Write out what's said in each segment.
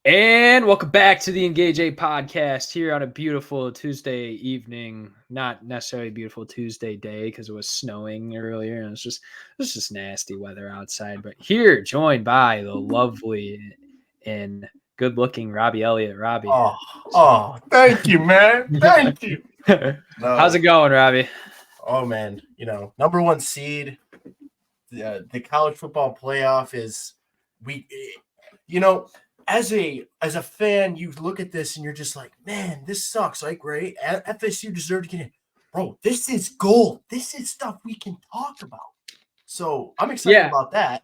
And welcome back to the Engage 8 podcast here on a beautiful Tuesday evening. Not necessarily a beautiful Tuesday day because it was snowing earlier and it was just nasty weather outside. But here, joined by the lovely and good-looking Robby Elliott. Robby. Thank you, man. Thank you. How's it going, Robby? Oh, man. Number one seed, the college football playoff is as a fan, you look at this and you're just like, man, this sucks. Like, right? FSU deserved to get in. Bro, this is gold. This is stuff we can talk about. So I'm excited about that.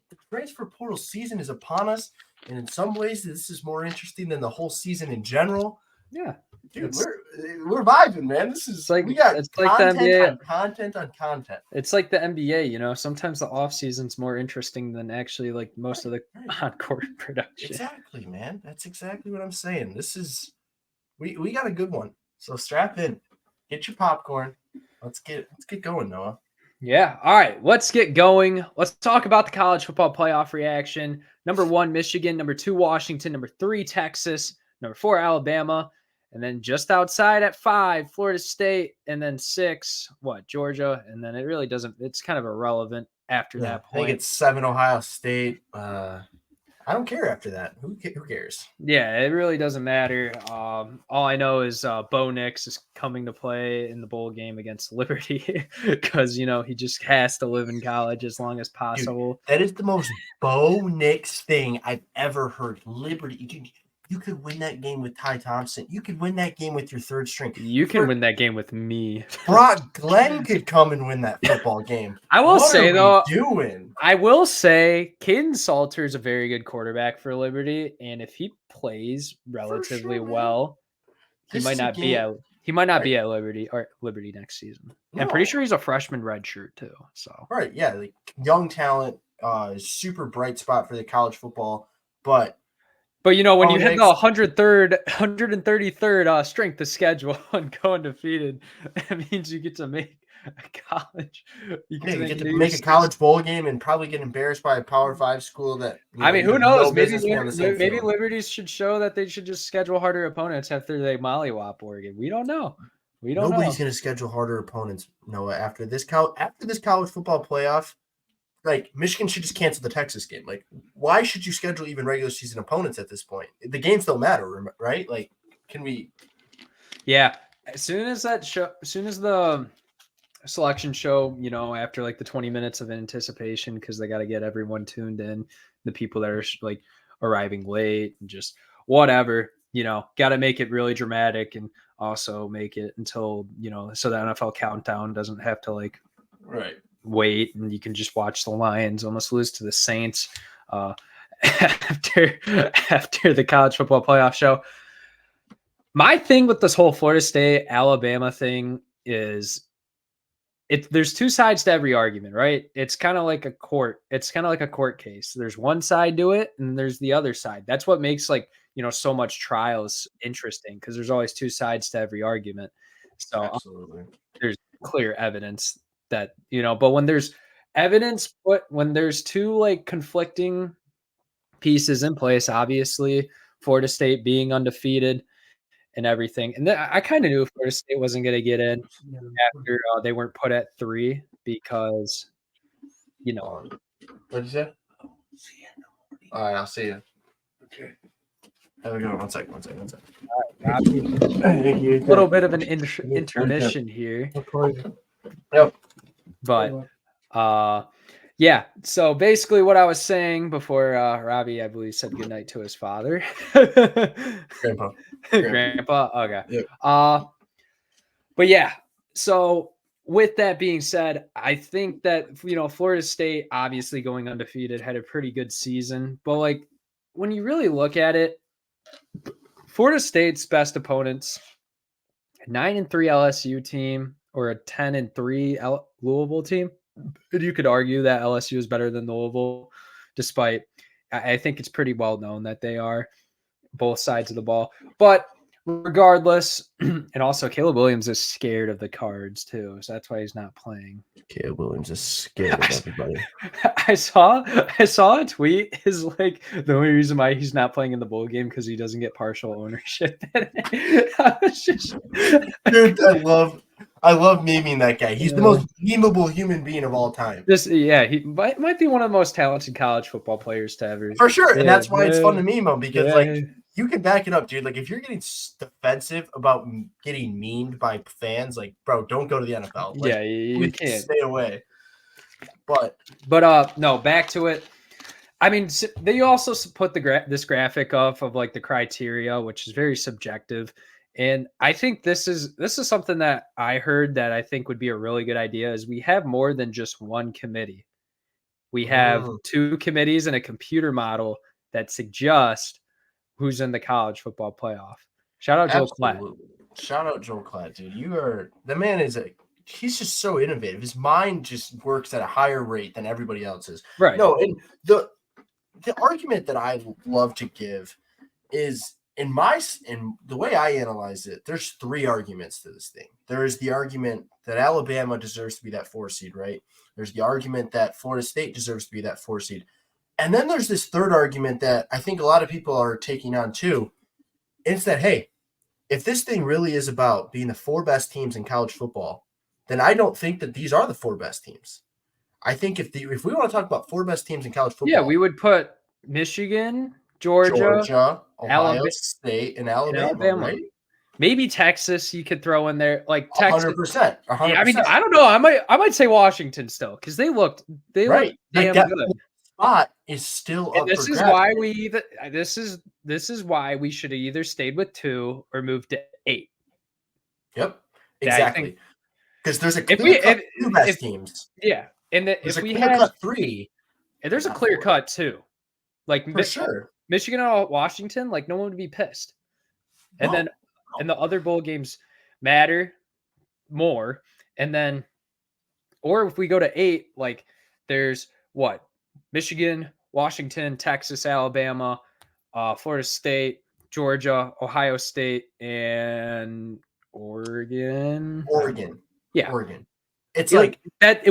The transfer portal season is upon us. And in some ways, this is more interesting than the whole season in general. Yeah. Dude, we're vibing, man. This is like we got it's like the NBA. content on content. It's like the NBA, sometimes the off season's more interesting than actually like most of the on-court production. Exactly, man. That's exactly what I'm saying. This is we got a good one. So strap in, get your popcorn. Let's get going, Noah. Yeah. All right. Let's get going. Let's talk about the college football playoff reaction. Number 1, Michigan. Number 2, Washington. Number 3, Texas. Number 4, Alabama. And then just outside at 5, Florida State. And then 6, Georgia. And then it really doesn't, it's kind of irrelevant after that point. I think it's 7, Ohio State. I don't care after that. Who cares? Yeah, it really doesn't matter. All I know is Bo Nix is coming to play in the bowl game against Liberty because, he just has to live in college as long as possible. Dude, that is the most Bo Nix thing I've ever heard. Liberty. You could win that game with Ty Thompson. You could win that game with your third string. You can win that game with me. Brock Glenn could come and win that football game. I will say, though, Caden Salter is a very good quarterback for Liberty, and if he plays relatively well, he might not be at Liberty next season. No. I'm pretty sure he's a freshman redshirt too. So yeah, like young talent, super bright spot for the college football, But when you hit the 133rd strength of schedule and go undefeated, that means you get to make a college. You get to make a college bowl game and probably get embarrassed by a Power 5 school that. Who knows? Maybe Liberties should show that they should just schedule harder opponents after they mollywop Oregon. We don't know. Nobody's going to schedule harder opponents, Noah. After this college football playoff. Like, Michigan should just cancel the Texas game. Like, why should you schedule even regular season opponents at this point? The games don't matter, right? Like, can we? Yeah. As soon as the selection show, after like the 20 minutes of anticipation, because they got to get everyone tuned in, the people that are like arriving late and just whatever, got to make it really dramatic and also make it until, so the NFL countdown doesn't have to wait, and you can just watch the Lions almost lose to the Saints after the college football playoff show. My thing with this whole Florida State Alabama thing is there's two sides to every argument, right? It's kind of like a court. It's kind of like a court case. There's one side to it and there's the other side. That's what makes so much trials interesting, because there's always two sides to every argument. So absolutely, there's clear evidence that, but when there's evidence, when there's two conflicting pieces in place, obviously Florida State being undefeated and everything. And I kind of knew Florida State wasn't going to get in after they weren't put at 3 because, What'd you say? All right, I'll see you. Okay. Have a good one. One second. All right, a little bit of an intermission here. Yep. But yeah, so basically what I was saying before Robby, I believe, said goodnight to his father. Grandpa. Okay. Yep. But yeah, so with that being said, I think that Florida State obviously going undefeated had a pretty good season, but when you really look at it, Florida State's best opponents, 9-3 LSU team or a 10-3 Louisville team. And you could argue that LSU is better than Louisville, despite I think it's pretty well known that they are both sides of the ball. But regardless, and also Caleb Williams is scared of the Cards too, so that's why he's not playing. Caleb Williams is scared of everybody. I saw a tweet is like the only reason why he's not playing in the bowl game because he doesn't get partial ownership. I was just, dude, I love memeing that guy. He's the most memeable human being of all time. He might be one of the most talented college football players to ever. For sure, and that's why it's fun to meme him because like you can back it up, dude. Like if you're getting defensive about getting memed by fans, like bro, don't go to the NFL. Like, you can't stay away. But no, back to it. I mean, they also put this graphic of like the criteria, which is very subjective. And I think this is something that I heard that I think would be a really good idea is we have more than just one committee. We have two committees and a computer model that suggest who's in the college football playoff. Shout out Joe Klatt. Shout out Joe Klatt, dude. The man he's just so innovative. His mind just works at a higher rate than everybody else's. Right. No, and the argument that I love to give is in the way I analyze it, there's three arguments to this thing. There is the argument that Alabama deserves to be that 4 seed, right? There's the argument that Florida State deserves to be that 4 seed. And then there's this third argument that I think a lot of people are taking on too. It's that, hey, if this thing really is about being the 4 best teams in college football, then I don't think that these are the 4 best teams. I think if we want to talk about 4 best teams in college football, we would put Michigan, Georgia, Ohio State, and Alabama, right? Maybe Texas you could throw in there, like Texas. 100%. Yeah, I mean, I don't know. I might say Washington still because they looked damn good. Spot is still up this for is grabs. why this is why we should have either stayed with 2 or moved to 8. Yep, exactly. Because there's a clear cut 2 best teams. Yeah, and if we had cut 3, and there's a clear cut 2, like for sure. Michigan or Washington, like no one would be pissed. And then and the other bowl games matter more. And then, or if we go to 8, like there's what? Michigan, Washington, Texas, Alabama, Florida State, Georgia, Ohio State, and Oregon. Yeah, Oregon. It's like that,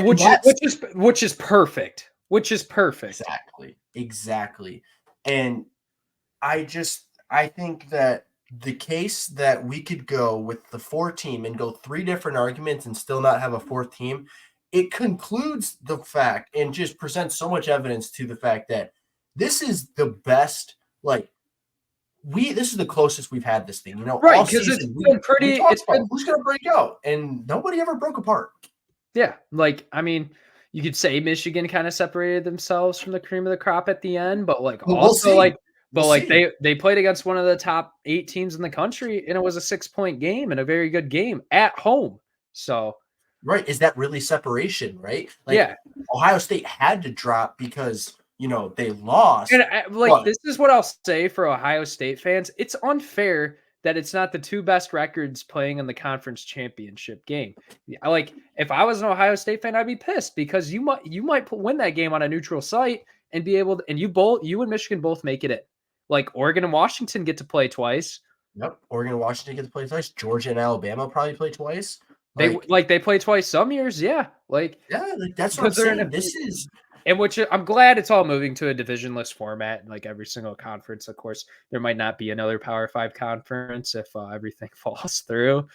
which is perfect. Which is perfect. Exactly. And I think that the case that we could go with the 4 team and go 3 different arguments and still not have a 4th team, it concludes the fact and just presents so much evidence to the fact that this is the best, this is the closest we've had this thing, right? Because it's been pretty. It's been who's going to break out, and nobody ever broke apart. Yeah, like I mean, you could say Michigan kind of separated themselves from the cream of the crop at the end, but they played against one of the top 8 teams in the country, and it was a 6-point game and a very good game at home. So, right, is that really separation? Right? Ohio State had to drop because they lost. And this is what I'll say for Ohio State fans: it's unfair that it's not the 2 best records playing in the conference championship game. If I was an Ohio State fan, I'd be pissed because you might win that game on a neutral site and be able to, and you and Michigan both make it in. Like Oregon and Washington get to play twice. Yep, Oregon and Washington get to play twice. Georgia and Alabama probably play twice. They play twice some years, yeah. That's what I'm saying. This is. And which I'm glad it's all moving to a divisionless format. And every single conference, of course, there might not be another Power 5 conference if everything falls through.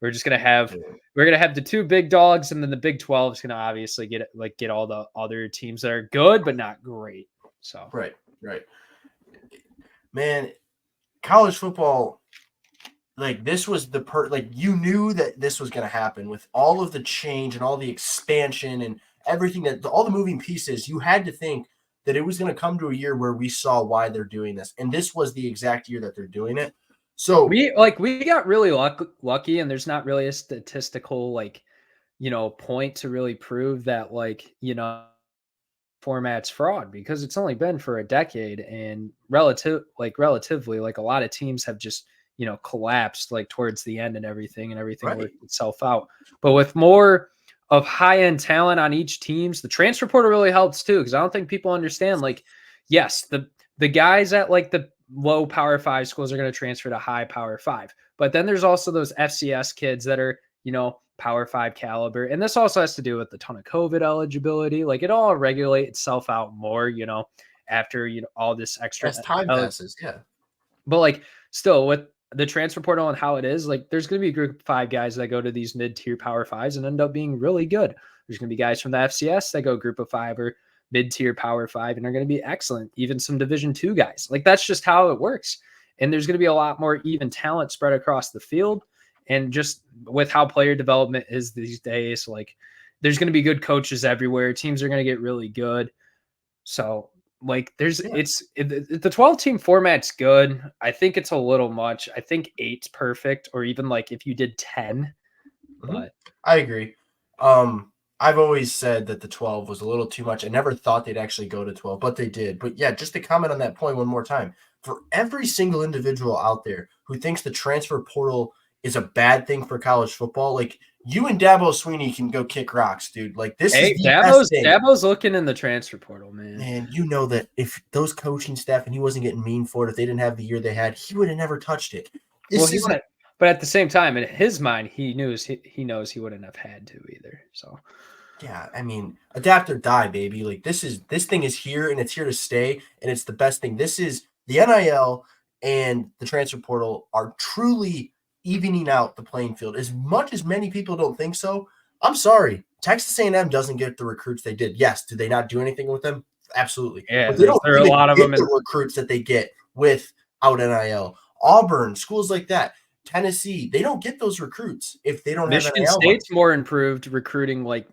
We're just gonna have the 2 big dogs, and then the Big 12 is gonna obviously get all the other teams that are good but not great. So right, man, college football. This was you knew that this was gonna happen with all of the change and all the expansion and everything all the moving pieces. You had to think that it was going to come to a year where we saw why they're doing this, and this was the exact year that they're doing it. So we got really lucky, and there's not really a statistical point to really prove that format's fraud because it's only been for a decade, and relatively a lot of teams have just collapsed towards the end and everything worked itself out. But with more of high-end talent on each teams, the transfer portal really helps too, because I don't think people understand. Yes, the guys at low Power 5 schools are going to transfer to high Power 5. But then there's also those FCS kids that are, Power 5 caliber. And this also has to do with a ton of COVID eligibility. Like it all regulate itself out more, after, all this extra. As time passes, yeah. But like still with the transfer portal and how it is, like there's going to be a group of 5 guys that go to these mid-tier Power 5s and end up being really good. There's going to be guys from the FCS that go group of 5 or mid-tier Power 5 and are going to be excellent. Even some Division 2 guys. Like that's just how it works. And there's going to be a lot more even talent spread across the field. And just with how player development is these days, like there's going to be good coaches everywhere. Teams are going to get really good. So like the 12-team format's good. I think it's a little much. I think 8's perfect, or even like if you did 10. But I agree. I've always said that the 12 was a little too much. I never thought they'd actually go to 12, but they did. But yeah, just to comment on that point one more time, for every single individual out there who thinks the transfer portal is a bad thing for college football, like you and Dabo Sweeney can go kick rocks, dude. Like this is the best thing. Dabo's looking in the transfer portal, man. Man, you know that if those coaching staff, and he wasn't getting mean for it, if they didn't have the year they had, he would have never touched it. But at the same time, in his mind, he knows he wouldn't have had to either. So yeah, I mean, adapt or die, baby. Like this thing is here and it's here to stay, and it's the best thing. This is the NIL and the transfer portal are truly evening out the playing field. As much as many people don't think so, I'm sorry. Texas A&M doesn't get the recruits they did. Yes, did they not do anything with them? Absolutely. Yeah, but they don't there are a lot of them the recruits that they get without NIL. Auburn, schools like that. Tennessee, they don't get those recruits if they don't Michigan have NIL. State's more improved recruiting, like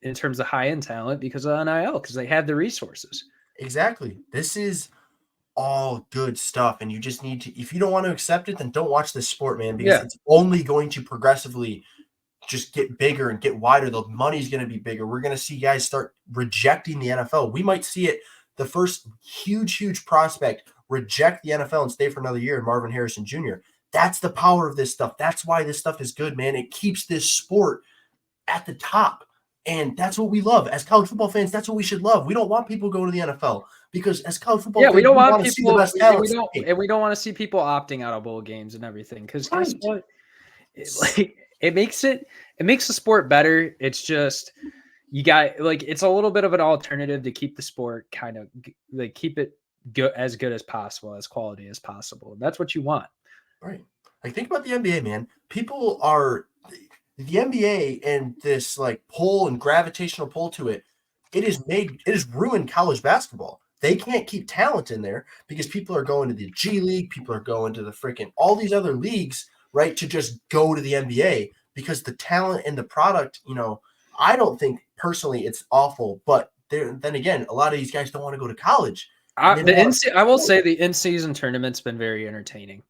in terms of high end talent because of NIL, because they have the resources. Exactly. This is all good stuff, and you just need to. If you don't want to accept it, then don't watch this sport, man, because it's only going to progressively just get bigger and get wider. The money's going to be bigger. We're going to see guys start rejecting the NFL. We might see it. The first huge prospect reject the NFL and stay for another year, Marvin Harrison Jr. That's the power of this stuff. That's why this stuff is good, man. It keeps this sport at the top. And that's what we love. As college football fans, that's what we should love. We don't want people going to the NFL because as college football fans, we don't want to people, see the best talent. We don't want to see people opting out of bowl games and everything. Because guess what? It makes the sport better. It's just it's a little bit of an alternative to keep the sport kind of like keep it good as possible, as quality as possible. That's what you want. Right. Like think about the NBA, man. People are the NBA and this like pull and gravitational pull to it. It has ruined college basketball. They can't keep talent in there because people are going to the G League, people are going to the freaking all these other leagues, right? To just go to the NBA because the talent and the product, I don't think personally it's awful, but then again, a lot of these guys don't want to go to college. I will say the in-season tournament's been very entertaining.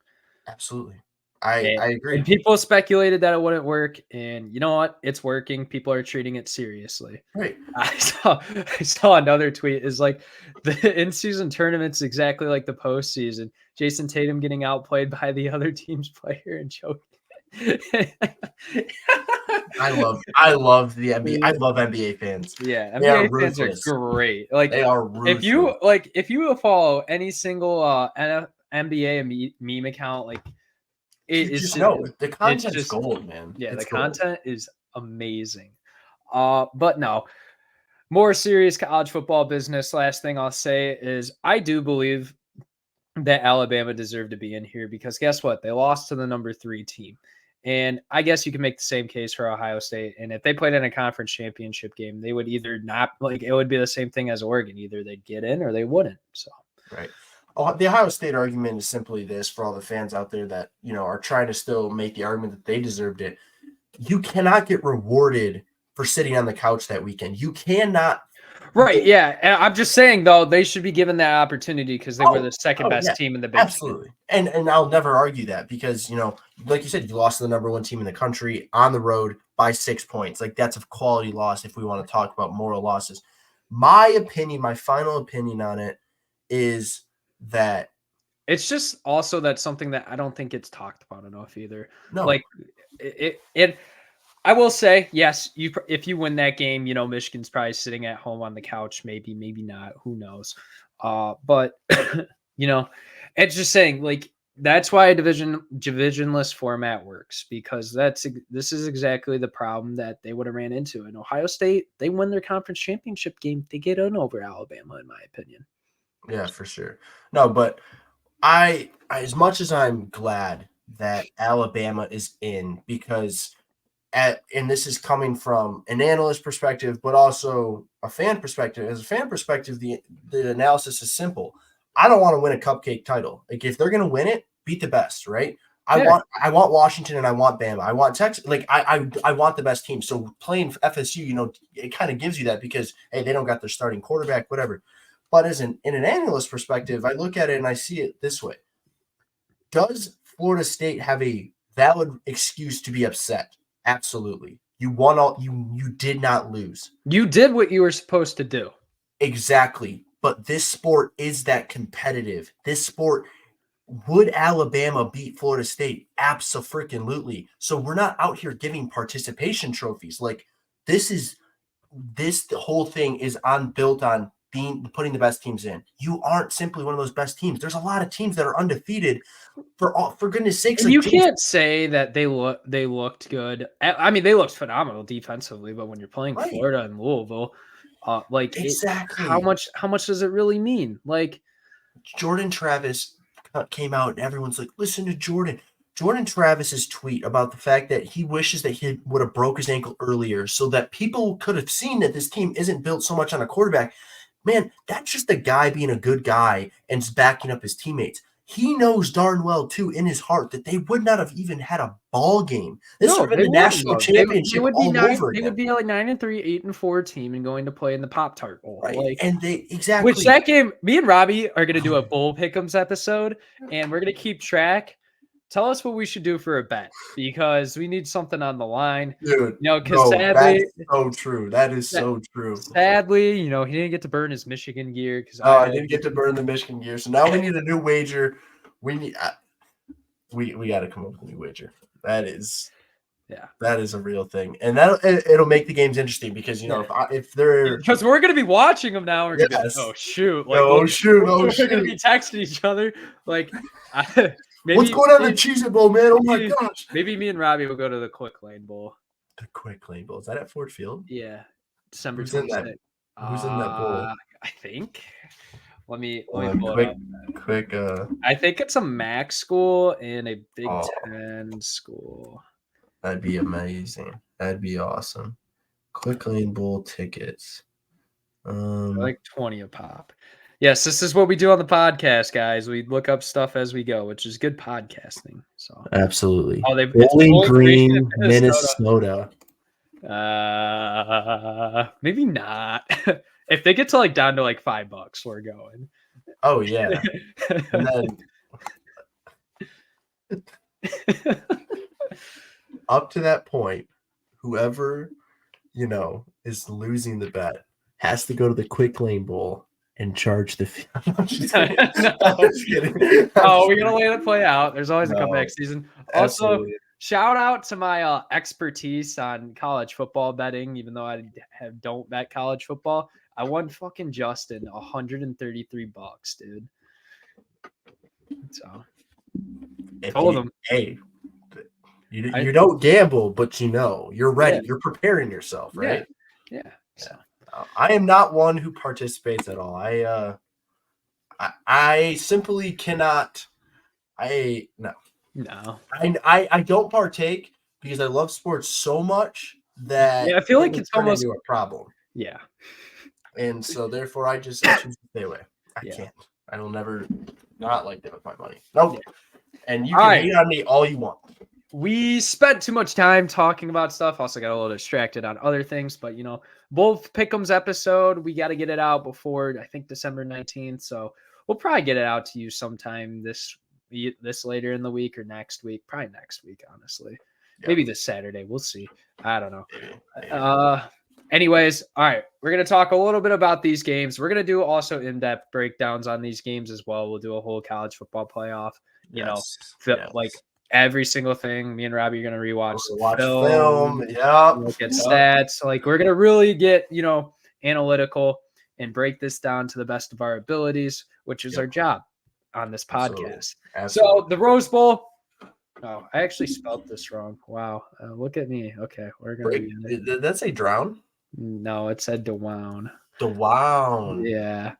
Absolutely. I agree. And people speculated that it wouldn't work, and you know what? It's working. People are treating it seriously. Right. I saw another tweet is like the in-season tournament's exactly like the postseason. Jason Tatum getting outplayed by the other team's player and choking. I love the NBA. I love NBA fans. Yeah, NBA fans are great. Like they are ruthless. If you follow any single NBA meme account, like the content's gold, man. Yeah, the content is amazing. But no, more serious college football business. Last thing I'll say is I do believe that Alabama deserved to be in here because guess what? They lost to the number 3 team. And I guess you can make the same case for Ohio State. And if they played in a conference championship game, they would either not it would be the same thing as Oregon. Either they'd get in or they wouldn't. So right. The Ohio State argument is simply this for all the fans out there that, are trying to still make the argument that they deserved it. You cannot get rewarded for sitting on the couch that weekend. You cannot. Right. Yeah. And I'm just saying, though, they should be given that opportunity because they were the second best team in the Big Ten. Absolutely. And I'll never argue that because, like you said, you lost to the number 1 team in the country on the road by 6 points. Like that's a quality loss if we want to talk about moral losses. My final opinion on it is that it's just also that's something that I don't think it's talked about enough either. No. Like it I will say, yes, if you win that game, Michigan's probably sitting at home on the couch, maybe not, who knows. But It's just saying, like, that's why a divisionless format works, because this is exactly the problem that they would have ran into. In Ohio State, they win their conference championship game, they get on over Alabama, in my opinion. Yeah, for sure. No, but I as much as I'm glad that Alabama is in, because and this is coming from an analyst perspective, but also a fan perspective. As a fan perspective, the analysis is simple. I don't want to win a cupcake title. Like, if they're going to win it, beat the best, right? I want Washington and I want Bama. I want Texas. Like, I want the best team. So playing FSU, it kind of gives you that, because hey, they don't got their starting quarterback, whatever. But in an analyst perspective, I look at it and I see it this way. Does Florida State have a valid excuse to be upset? Absolutely. You won all. You did not lose. You did what you were supposed to do. Exactly. But this sport is that competitive. This sport, would Alabama beat Florida State? Abso-freaking-lutely. So we're not out here giving participation trophies. Like, the whole thing is built on putting the best teams in. You aren't simply one of those best teams. There's a lot of teams that are undefeated. For goodness sakes, and you can't say that they looked good. I mean, they looked phenomenal defensively, but when you're playing Florida and Louisville, exactly, how much does it really mean? Like, Jordan Travis came out and everyone's like, listen to Jordan. Jordan Travis's tweet about the fact that he wishes that he would have broke his ankle earlier so that people could have seen that this team isn't built so much on a quarterback. Man, that's just a guy being a good guy and backing up his teammates. He knows darn well, too, in his heart, that they would not have even had a ball game. This would have been the national championship all over again. They would be like 9-3, 8-4 team and going to play in the Pop-Tart Bowl. Right. Like, and they exactly. Which that game, me and Robby are going to do a Bull Pick'ems episode, and we're going to keep track. Tell us what we should do for a bet, because we need something on the line. Dude, because sadly, that's so true. That is so true. Sadly, he didn't get to burn his Michigan gear because I didn't get to burn the Michigan gear. So now we need a new wager. We got to come up with a new wager. That is a real thing, and it'll make the games interesting, because if they're, because we're gonna be watching them now. We're gonna be, oh shoot, like, we're gonna be texting each other like. Maybe, what's going on in the Cheez-It Bowl, man? Oh my gosh. Maybe me and Robby will go to the Quick Lane Bowl. The Quick Lane Bowl. Is that at Ford Field? Yeah. December 26th. Who's in that bowl? I think. Let me pull it up. Quick. I think it's a MAC school and a Big Ten school. That'd be amazing. That'd be awesome. Quick Lane Bowl tickets. Like 20 a pop. Yes, this is what we do on the podcast, guys. We look up stuff as we go, which is good podcasting. So absolutely. Bowling Green, Minnesota. Maybe not. If they get to down to $5, we're going. Oh yeah. And then up to that point, whoever is losing the bet has to go to the Quick Lane Bowl and charge the fee. I'm just kidding. We're gonna let it play out. There's always a comeback season. Also, shout out to my expertise on college football betting. Even though I don't bet college football, I won fucking Justin $133, dude. So told him, hey, you don't gamble, but you're ready. Yeah. You're preparing yourself, right? Yeah. So. I am not one who participates at all. I simply cannot. No. I don't partake because I love sports so much that I feel like it's almost a problem. Yeah. And so therefore I choose to stay away. I can't. I will never not like that with my money. Nope. Yeah. And you can hate on me all you want. We spent too much time talking about stuff. Also got a little distracted on other things, but both Pick'ems episode, we got to get it out before I think December 19th. So we'll probably get it out to you sometime this later in the week or next week. Probably next week, honestly. Yeah. Maybe this Saturday. We'll see. I don't know. Anyways, all right. We're going to talk a little bit about these games. We're going to do also in-depth breakdowns on these games as well. We'll do a whole college football playoff, like every single thing. Me and Robby are going to rewatch film. Yeah. Look at stats. Like, we're going to really get, analytical and break this down to the best of our abilities, which is our job. on this Absolutely. podcast. Absolutely. So the Rose Bowl. Oh, I actually spelled this wrong. Wow. Look at me. Okay, we're going to be in it. Did that say drown? No, it said DeWown. Down. Yeah.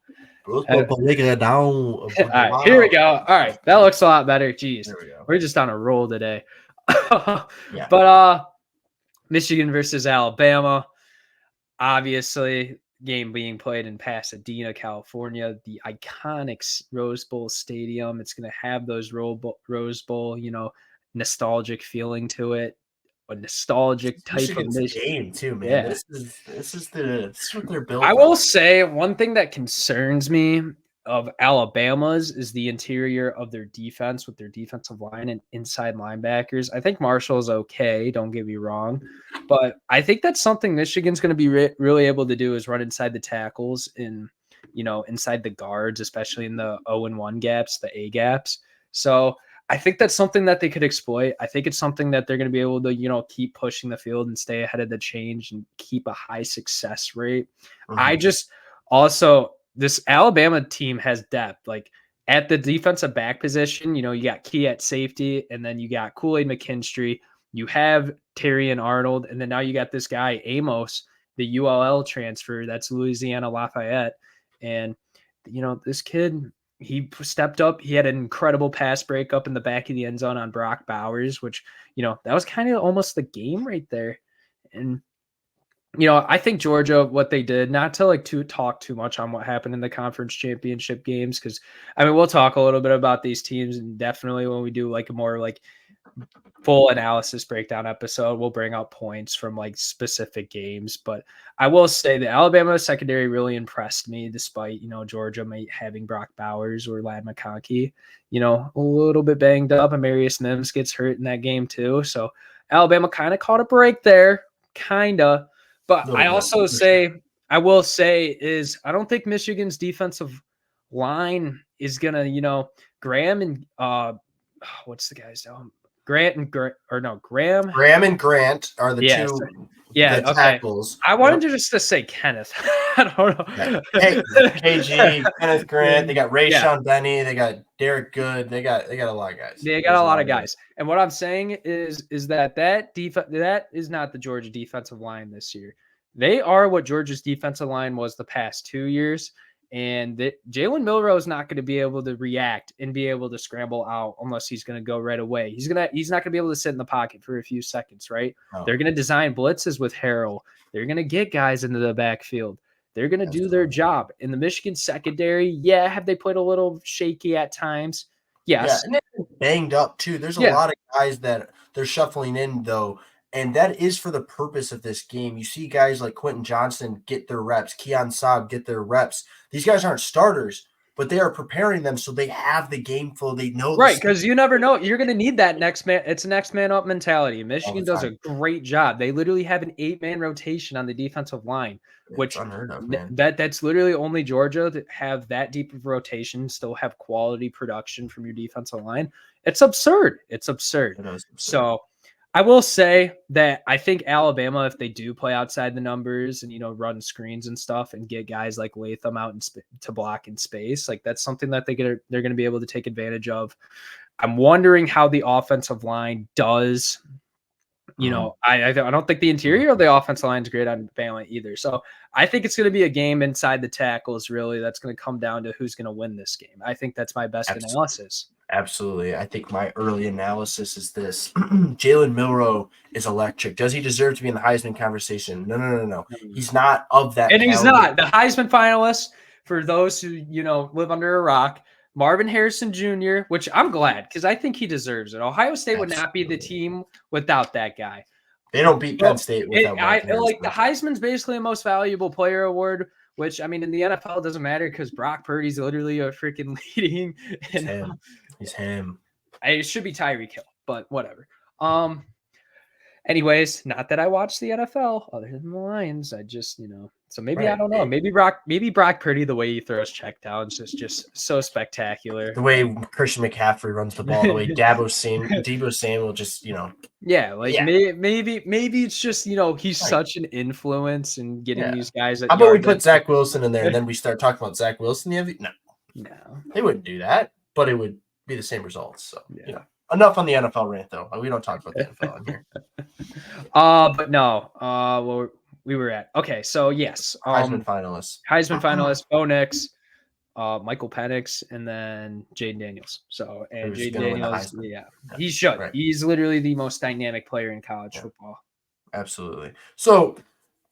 Rose Uh, Bowl, make it down. All right, here we go. All right, that looks a lot better. Jeez, There we go. we're just on a roll today. Yeah. But Michigan versus Alabama, obviously, game being played in Pasadena, California, the iconic Rose Bowl stadium. It's going to have those Rose Bowl, nostalgic feeling to it, a nostalgic type Michigan's of game too, man. Yeah. This is what they're built I on. will say one thing that concerns me of Alabama's is the interior of their defense with their defensive line and inside linebackers. I think Marshall's okay, don't get me wrong, but I think that's something Michigan's going to be really able to do is run inside the tackles and inside the guards, especially in the 0-1 gaps, the A gaps. So I think that's something that they could exploit. I think it's something that they're going to be able to, keep pushing the field and stay ahead of the change and keep a high success rate. Mhm. I just also, this Alabama team has depth. Like at the defensive back position, you got Key at safety, and then you got Kool-Aid McKinstry. You have Terry and Arnold, and then now you got this guy, Amos, the ULL transfer. That's Louisiana Lafayette. And, this kid, he stepped up. He had an incredible pass breakup in the back of the end zone on Brock Bowers, which, that was kind of almost the game right there. And, I think Georgia, what they did, not to talk too much on what happened in the conference championship games, because we'll talk a little bit about these teams, and definitely when we do like a more like full analysis breakdown episode, we'll bring out points from like specific games. But I will say the Alabama secondary really impressed me, despite Georgia having Brock Bowers or Ladd McConkey, a little bit banged up, and Marius Mims gets hurt in that game too. So Alabama kind of caught a break there, kind of. But I also say, I will say is I don't think Michigan's defensive line is gonna, Graham and what's the guy's name? Graham and Grant are the two tackles. I wanted to say Kenneth. I don't know. Hey, KG, Kenneth Grant. They got Rayshon Benny. They got Derek Good. They got a lot of guys. They got a lot of guys. And what I'm saying is that defense, that is not the Georgia defensive line this year. They are what Georgia's defensive line was the past 2 years. And Jalen Milroe is not going to be able to react and be able to scramble out unless he's going to go right away. He's not going to be able to sit in the pocket for a few seconds, right? Oh. They're going to design blitzes with Harrell. They're going to get guys into the backfield. They're going to do their job. In the Michigan secondary, have they played a little shaky at times? Yes. Yeah, and they're banged up too. There's a lot of guys that they're shuffling in though. And that is for the purpose of this game. You see guys like Quentin Johnson get their reps, Keon Saab get their reps. These guys aren't starters, but they are preparing them so they have the game flow. They know. Right, because you never know. You're going to need that next man. It's a next man up mentality. Michigan does a great job. They literally have an 8-man rotation on the defensive line, which unheard of, man. That's literally only Georgia that have that deep of rotation, still have quality production from your defensive line. It's absurd. It's absurd. It is absurd. So I will say that I think Alabama, if they do play outside the numbers and, run screens and stuff and get guys like Latham out to block in space, like that's something that they're going to be able to take advantage of. I'm wondering how the offensive line does. I don't think the interior of the offensive line is great on Bama either. So I think it's going to be a game inside the tackles, really. That's going to come down to who's going to win this game. I think that's my best analysis. Absolutely. I think my early analysis is this. Jalen Milroe is electric. Does he deserve to be in the Heisman conversation? No. He's not of that. And he's not. The Heisman finalist, for those who, live under a rock, Marvin Harrison Jr., which I'm glad because I think he deserves it. Ohio State would not be the team without that guy. They don't beat Penn State without the Heisman's basically a most valuable player award, which, in the NFL, it doesn't matter because Brock Purdy's literally a freaking leading. He's him. It should be Tyreek Hill, but whatever. Anyways, not that I watch the NFL other than the Lions. I just, so maybe I don't know. Maybe Brock Purdy, the way he throws checkdowns is just so spectacular. The way Christian McCaffrey runs the ball, the way Deebo Samuel just, maybe it's just, he's such an influence in getting these guys. How about we put Zach Wilson in there and then we start talking about Zach Wilson? No, they wouldn't do that. but it would be the same results. So, Yeah. Enough on the NFL rant, though. We don't talk about the NFL on here. But no. Well, we were at so yes. Heisman finalists. Heisman finalist, Bo Nix, Michael Penix, and then Jaden Daniels. So and Who's Jaden gonna win the Daniels, Heisman. he should. Right. He's literally the most dynamic player in college football. Absolutely. So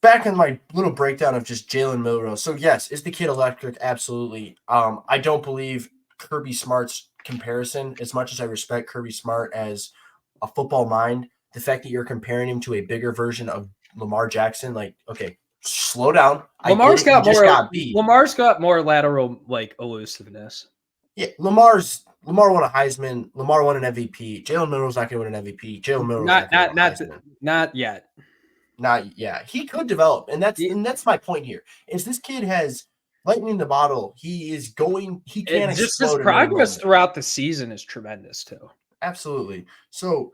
back in my little breakdown of just Jalen Milroe. So yes, is the kid electric? Absolutely. I don't believe Kirby Smart's comparison, as much as I respect Kirby Smart as a football mind, the fact that you're comparing him to a bigger version of Lamar Jackson, like, okay, slow down. Lamar's got more lateral elusiveness. Yeah, Lamar won a Heisman. Lamar won an MVP. Jalen Milroe's not going to win an MVP. Jalen Milroe's not yet. He could develop, and that's my point here. Is this kid has lightning in the bottle. He can explode. Just his progress throughout the season is tremendous too. Absolutely. So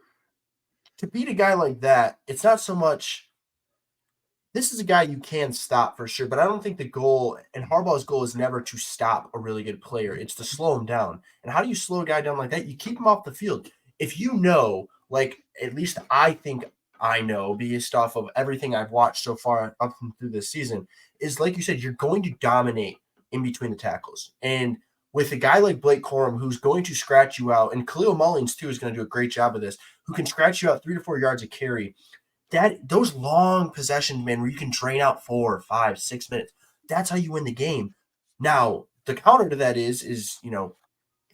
to beat a guy like that, it's not so much. This is a guy you can stop for sure, but I don't think the goal and Harbaugh's goal is never to stop a really good player. It's to slow him down. And how do you slow a guy down like that? You keep him off the field. If you know, like at least I think I know, based off of everything I've watched so far up through this season, is like you said, you're going to dominate in between the tackles. And with a guy like Blake Corum, who's going to scratch you out, and Khalil Mullins too is going to do a great job of this, who can scratch you out 3 to 4 yards a carry. Those long possessions, man, where you can drain out 4, 5, 6 minutes, that's how you win the game. Now, the counter to that is if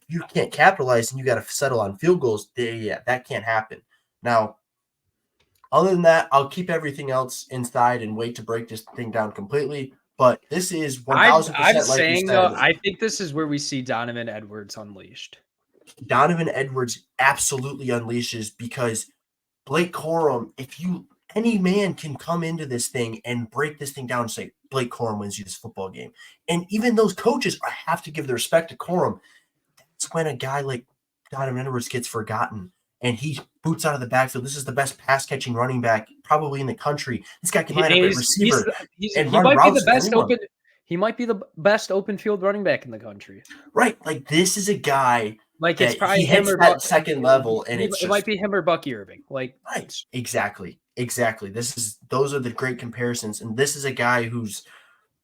you can't capitalize and you got to settle on field goals, that can't happen. Now, other than that, I'll keep everything else inside and wait to break this thing down completely. But this is 1,000% I'm like saying, you said. though, I think this is where we see Donovan Edwards unleashed. Donovan Edwards absolutely unleashes because Blake Corum, any man can come into this thing and break this thing down and say, Blake Corum wins you this football game. And even those coaches have to give the respect to Corum. That's when a guy like Donovan Edwards gets forgotten and he boots out of the backfield. This is the best pass-catching running back probably in the country. This guy can line up at receiver and run routes with anyone. He might be the best open field running back in the country. Right. Like, this is a guy like it's probably he hits that second level, and it might be him or Bucky Irving. Like, right. Exactly. Those are the great comparisons. And this is a guy who's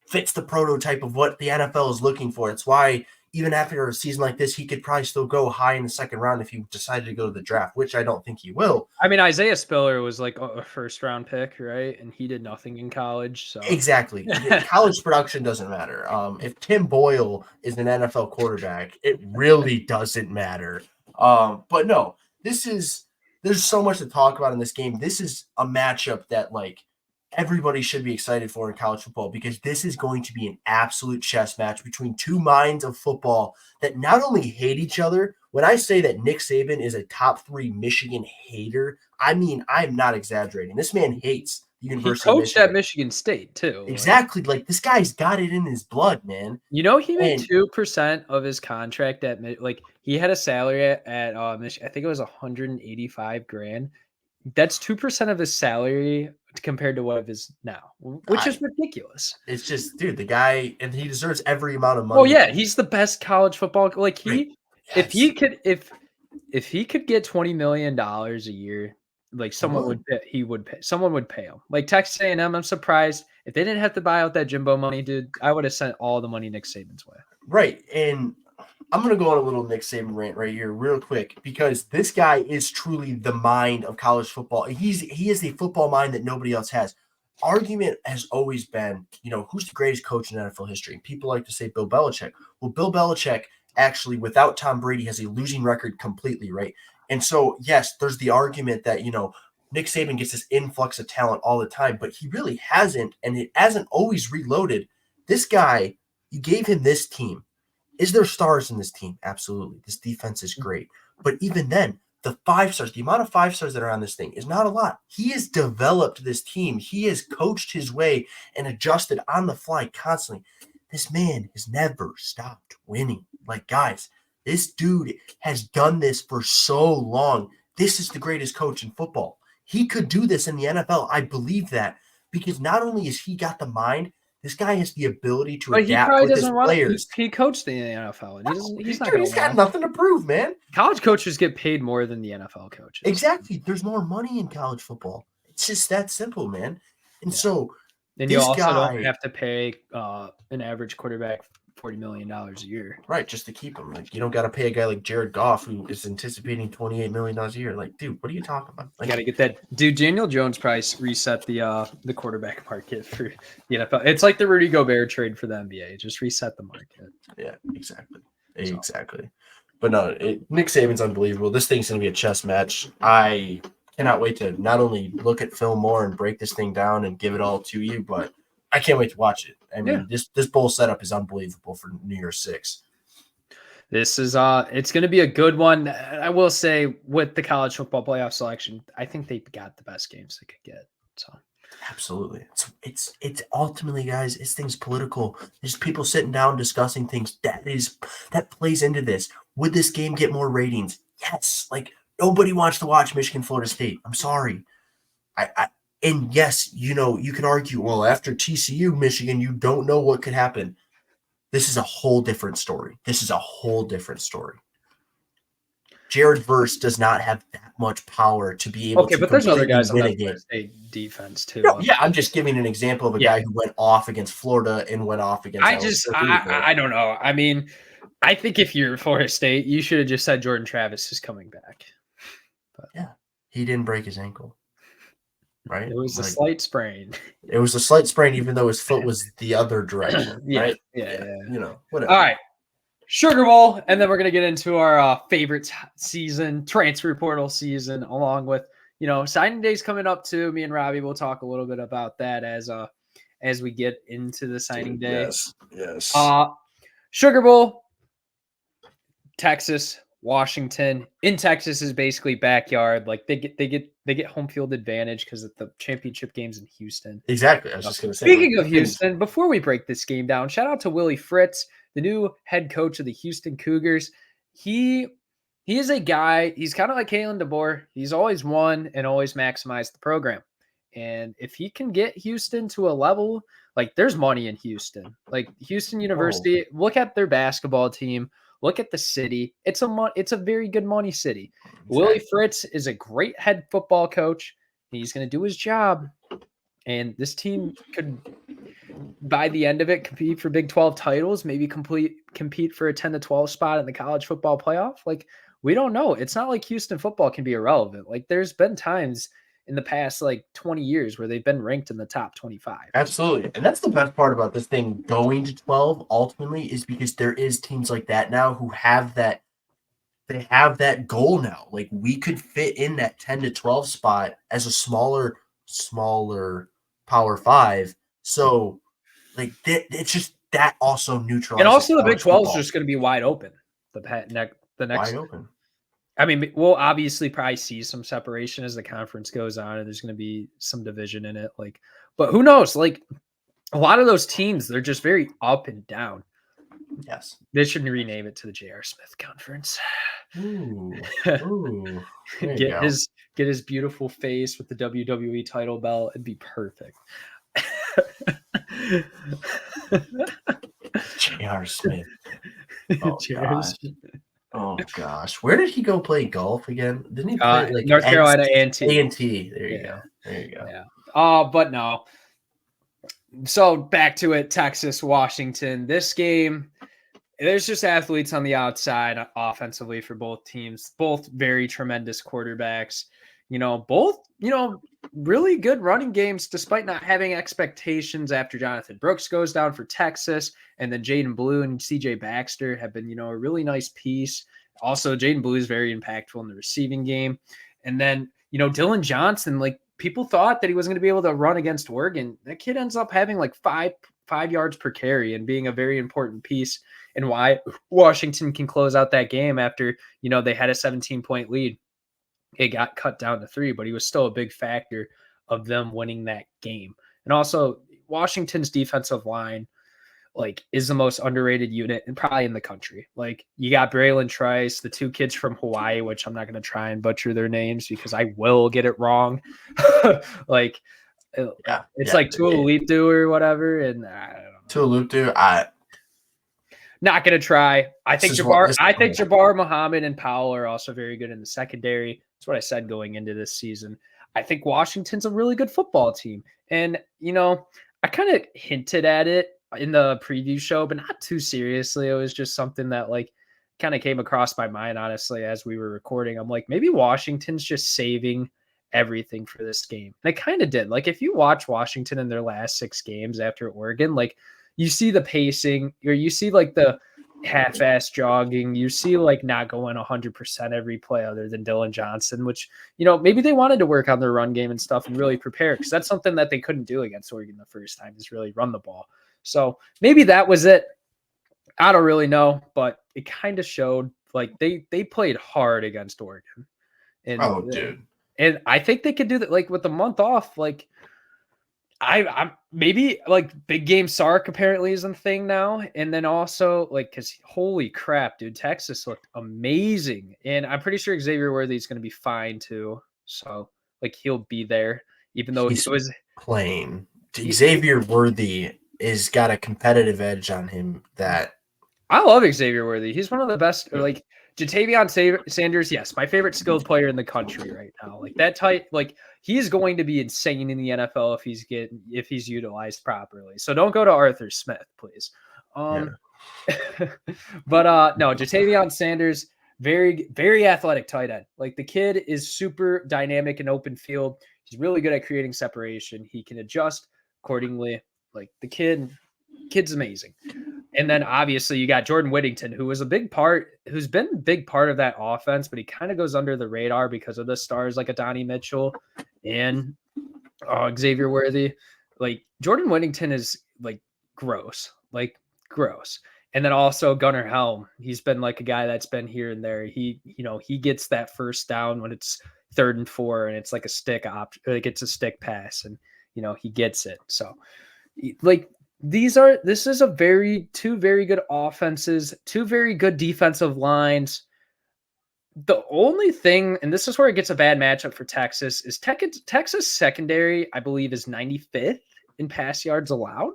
fits the prototype of what the NFL is looking for. It's why even after a season like this, he could probably still go high in the second round if he decided to go to the draft, which I don't think he will. I mean, Isaiah Spiller was like a first-round pick, right? And he did nothing in college. So exactly. College production doesn't matter. If Tim Boyle is an NFL quarterback, it really doesn't matter. But no, there's so much to talk about in this game. This is a matchup that everybody should be excited for in college football because this is going to be an absolute chess match between two minds of football that not only hate each other. When I say that Nick Saban is a top 3 Michigan hater, I mean, I'm not exaggerating. This man hates the University of Michigan. He coached at Michigan State too. Exactly. This guy's got it in his blood, man. He made 2% of his contract at he had a salary at Michigan. I think it was $185,000. That's 2% of his salary compared to what it is now, which is ridiculous. It's just, dude, the guy, and he deserves every amount of money. Oh yeah, he's the best college football. If he could get $20 million a year, someone would pay him. Like Texas A&M, I'm surprised if they didn't have to buy out that Jimbo money, dude. I would have sent all the money Nick Saban's way. Right, and I'm going to go on a little Nick Saban rant right here real quick because this guy is truly the mind of college football. He is the football mind that nobody else has. Argument has always been, who's the greatest coach in NFL history? People like to say Bill Belichick. Well, Bill Belichick actually, without Tom Brady, has a losing record completely, right? And so, yes, there's the argument that, Nick Saban gets this influx of talent all the time, but he really hasn't, and it hasn't always reloaded. This guy, you gave him this team. Is there stars in this team? Absolutely. This defense is great. But even then, the 5 stars, the amount of 5 stars that are on this thing is not a lot. He has developed this team. He has coached his way and adjusted on the fly constantly. This man has never stopped winning. Guys, this dude has done this for so long. This is the greatest coach in football. He could do this in the NFL. I believe that because not only has he got the mind, This guy has the ability to But he adapt probably with his doesn't want to. players. He coached in the NFL, and he's not Dude, going he's to got want. nothing to prove, man. College coaches get paid more than the NFL coaches. Exactly. There's more money in college football. It's just that simple, man. And so And you also don't have to pay an average quarterback $40 million a year. Right, just to keep him. Like, you don't got to pay a guy like Jared Goff who is anticipating $28 million a year. Like, dude, what are you talking about? Like, you got to get that. Dude, Daniel Jones price reset the quarterback market for the NFL. It's like the Rudy Gobert trade for the NBA. Just reset the market. Yeah, exactly. Exactly. But no, Nick Saban's unbelievable. This thing's going to be a chess match. I cannot wait to not only look at film more and break this thing down and give it all to you, but I can't wait to watch it. I mean, this bowl setup is unbelievable for New Year's 6. This is it's going to be a good one. I will say with the college football playoff selection, I think they got the best games they could get. So absolutely, it's ultimately, guys, this thing's political. There's people sitting down discussing things that plays into this. Would this game get more ratings? Yes. Like, nobody wants to watch Michigan, Florida State. I'm sorry. And yes, you can argue, well, after TCU, Michigan, you don't know what could happen. This is a whole different story. Jared Verse does not have that much power to be able to but there's other guys on win a the game. State defense too. No, yeah, I'm just giving an example of a guy who went off against Florida and went off against I don't know. I mean, I think if you're Florida State, you should have just said Jordan Travis is coming back. But yeah, he didn't break his ankle. Right? It was a slight sprain. It was a slight sprain, even though his foot was the other direction. Right? Yeah. Whatever. All right. Sugar Bowl, and then we're going to get into our favorite season, transfer portal season, along with, signing days coming up too. Me and Robby will talk a little bit about that as we get into the signing day. Yes. Sugar Bowl, Texas, Washington. In Texas is basically backyard. Like they get home field advantage because of the championship games in Houston. Exactly. I was just going to say. Speaking of Houston, before we break this game down, shout out to Willie Fritz, the new head coach of the Houston Cougars. He is a guy. He's kind of like Kalen DeBoer. He's always won and always maximized the program. And if he can get Houston to a level, like there's money in Houston. Like Houston University, look at their basketball team. Look at the city. It's a very good money city. Exactly. Willie Fritz is a great head football coach. He's going to do his job. And this team could, by the end of it, compete for Big 12 titles, maybe compete for a 10 to 12 spot in the college football playoff. Like, we don't know. It's not like Houston football can be irrelevant. Like, there's been times in the past, 20 years where they've been ranked in the top 25. Absolutely. And that's the best part about this thing going to 12 ultimately is because there is teams like that now who have that. They have that goal now. Like, we could fit in that 10 to 12 spot as a smaller Power 5. So, it's just that also neutralizes. And also the Big 12 is just going to be wide open. The next wide open. I mean, we'll obviously probably see some separation as the conference goes on, and there's going to be some division in it. But who knows? Like, a lot of those teams, they're just very up and down. Yes. They should rename it to the J.R. Smith Conference. Ooh. Get his beautiful face with the WWE title belt. It'd be perfect. J.R. Smith. Oh, gosh. Oh gosh, where did he go play golf again? Didn't he play North Carolina A&T? A&T. There you go. Yeah. But no. So back to it, Texas, Washington. This game, there's just athletes on the outside offensively for both teams. Both very tremendous quarterbacks. Both really good running games despite not having expectations after Jonathan Brooks goes down for Texas. And then Jaden Blue and CJ Baxter have been, a really nice piece. Also, Jaden Blue is very impactful in the receiving game. And then, Dylan Johnson, people thought that he wasn't going to be able to run against Oregon. That kid ends up having five yards per carry and being a very important piece in why Washington can close out that game after, they had a 17-point lead. It got cut down to 3, but he was still a big factor of them winning that game. And also, Washington's defensive line, is the most underrated unit and probably in the country. You got Braylon Trice, the 2 kids from Hawaii, which I'm not going to try and butcher their names because I will get it wrong. Yeah, It's like Tuileep or whatever, and I don't know. Tuileep, Not gonna try. I think Jabbar, one. Muhammad, and Powell are also very good in the secondary. That's what I said going into this season. I think Washington's a really good football team, and I kind of hinted at it in the preview show, but not too seriously. It was just something that kind of came across my mind, honestly, as we were recording. I'm like, maybe Washington's just saving everything for this game. And I kind of did. Like, if you watch Washington in their last 6 games after Oregon, you see the pacing, or you see the half-ass jogging, you see not going 100% every play other than Dylan Johnson, which, maybe they wanted to work on their run game and stuff and really prepare, because that's something that they couldn't do against Oregon the first time, is really run the ball. So maybe that was it. I don't really know, but it kind of showed they played hard against Oregon. And, dude. And I think they could do that with the month off. I'm maybe big game Sark apparently is a thing now. And then also because holy crap, dude, Texas looked amazing. And I'm pretty sure Xavier Worthy is going to be fine too. So he'll be there, even though he's playing. Xavier Worthy is got a competitive edge on him that I love Xavier Worthy. He's one of the best. Jatavion Sanders, yes, my favorite skilled player in the country right now. That type, he is going to be insane in the NFL if he's utilized properly. So don't go to Arthur Smith, please. But no, Jatavion Sanders, very, very athletic tight end. The kid is super dynamic in open field. He's really good at creating separation. He can adjust accordingly. The kid's amazing. And then obviously you got Jordan Whittington, who's been a big part of that offense, but he kind of goes under the radar because of the stars like Adonai Mitchell and Xavier Worthy. Jordan Whittington is gross. And then also Gunnar Helm. He's been a guy that's been here and there. He gets that first down when it's 3rd and 4 and it's a stick it's a stick pass, and he gets it. So this is two very good offenses, 2 very good defensive lines. The only thing, and this is where it gets a bad matchup for Texas, is Texas secondary, I believe, is 95th in pass yards allowed.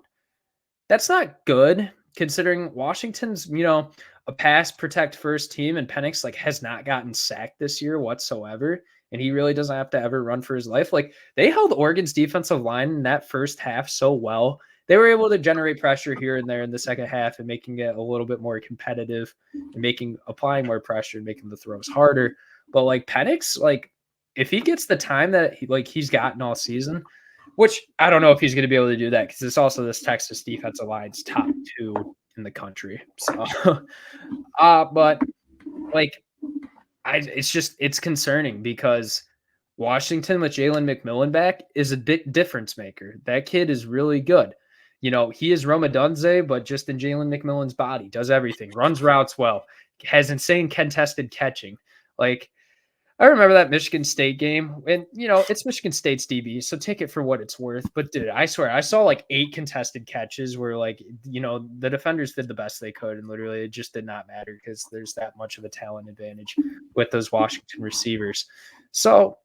That's not good considering Washington's, a pass protect first team, and Penix has not gotten sacked this year whatsoever. And he really doesn't have to ever run for his life. They held Oregon's defensive line in that first half so well. They were able to generate pressure here and there in the second half and making it a little bit more competitive and applying more pressure and making the throws harder. But Penix, if he gets the time that he's gotten all season, which I don't know if he's going to be able to do that, because it's also this Texas defensive line's top 2 in the country. So, but it's concerning because Washington with Jalen McMillan back is a big difference maker. That kid is really good. He is Roma Dunze, but just in Jalen McMillan's body, does everything, runs routes well, has insane contested catching. I remember that Michigan State game, and it's Michigan State's DB, so take it for what it's worth. But dude, I swear I saw 8 contested catches where the defenders did the best they could, and literally it just did not matter because there's that much of a talent advantage with those Washington receivers. So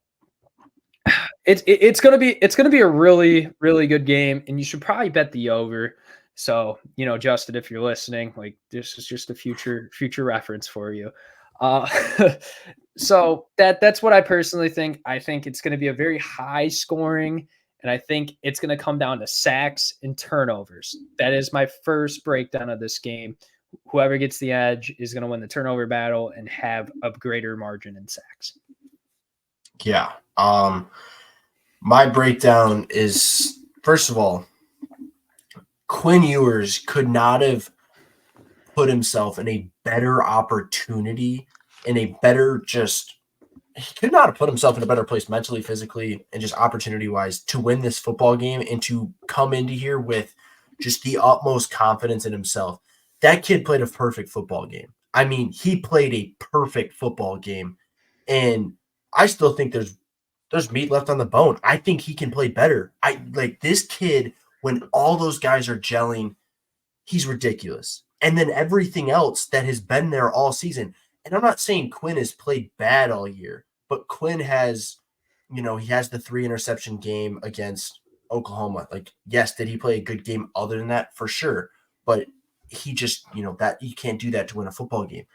it's gonna be a really, really good game, and you should probably bet the over. So Justin, if you're listening, this is just a future reference for you. So that's what I personally think. I think it's going to be a very high scoring, and I think it's going to come down to sacks and turnovers. That is my first breakdown of this game. Whoever gets the edge is going to win the turnover battle and have a greater margin in sacks. Yeah. My breakdown is, first of all, Quinn Ewers could not have put himself in a better opportunity, in a better he could not have put himself in a better place mentally, physically, and just opportunity-wise to win this football game and to come into here with just the utmost confidence in himself. That kid played a perfect football game. I mean, he played a perfect football game, and I still think there's meat left on the bone. I think he can play better. This kid, when all those guys are gelling, he's ridiculous. And then everything else that has been there all season. And I'm not saying Quinn has played bad all year, but Quinn has, he has the 3 interception game against Oklahoma. Like, yes, did he play a good game other than that? For sure. But he just, that you can't do that to win a football game.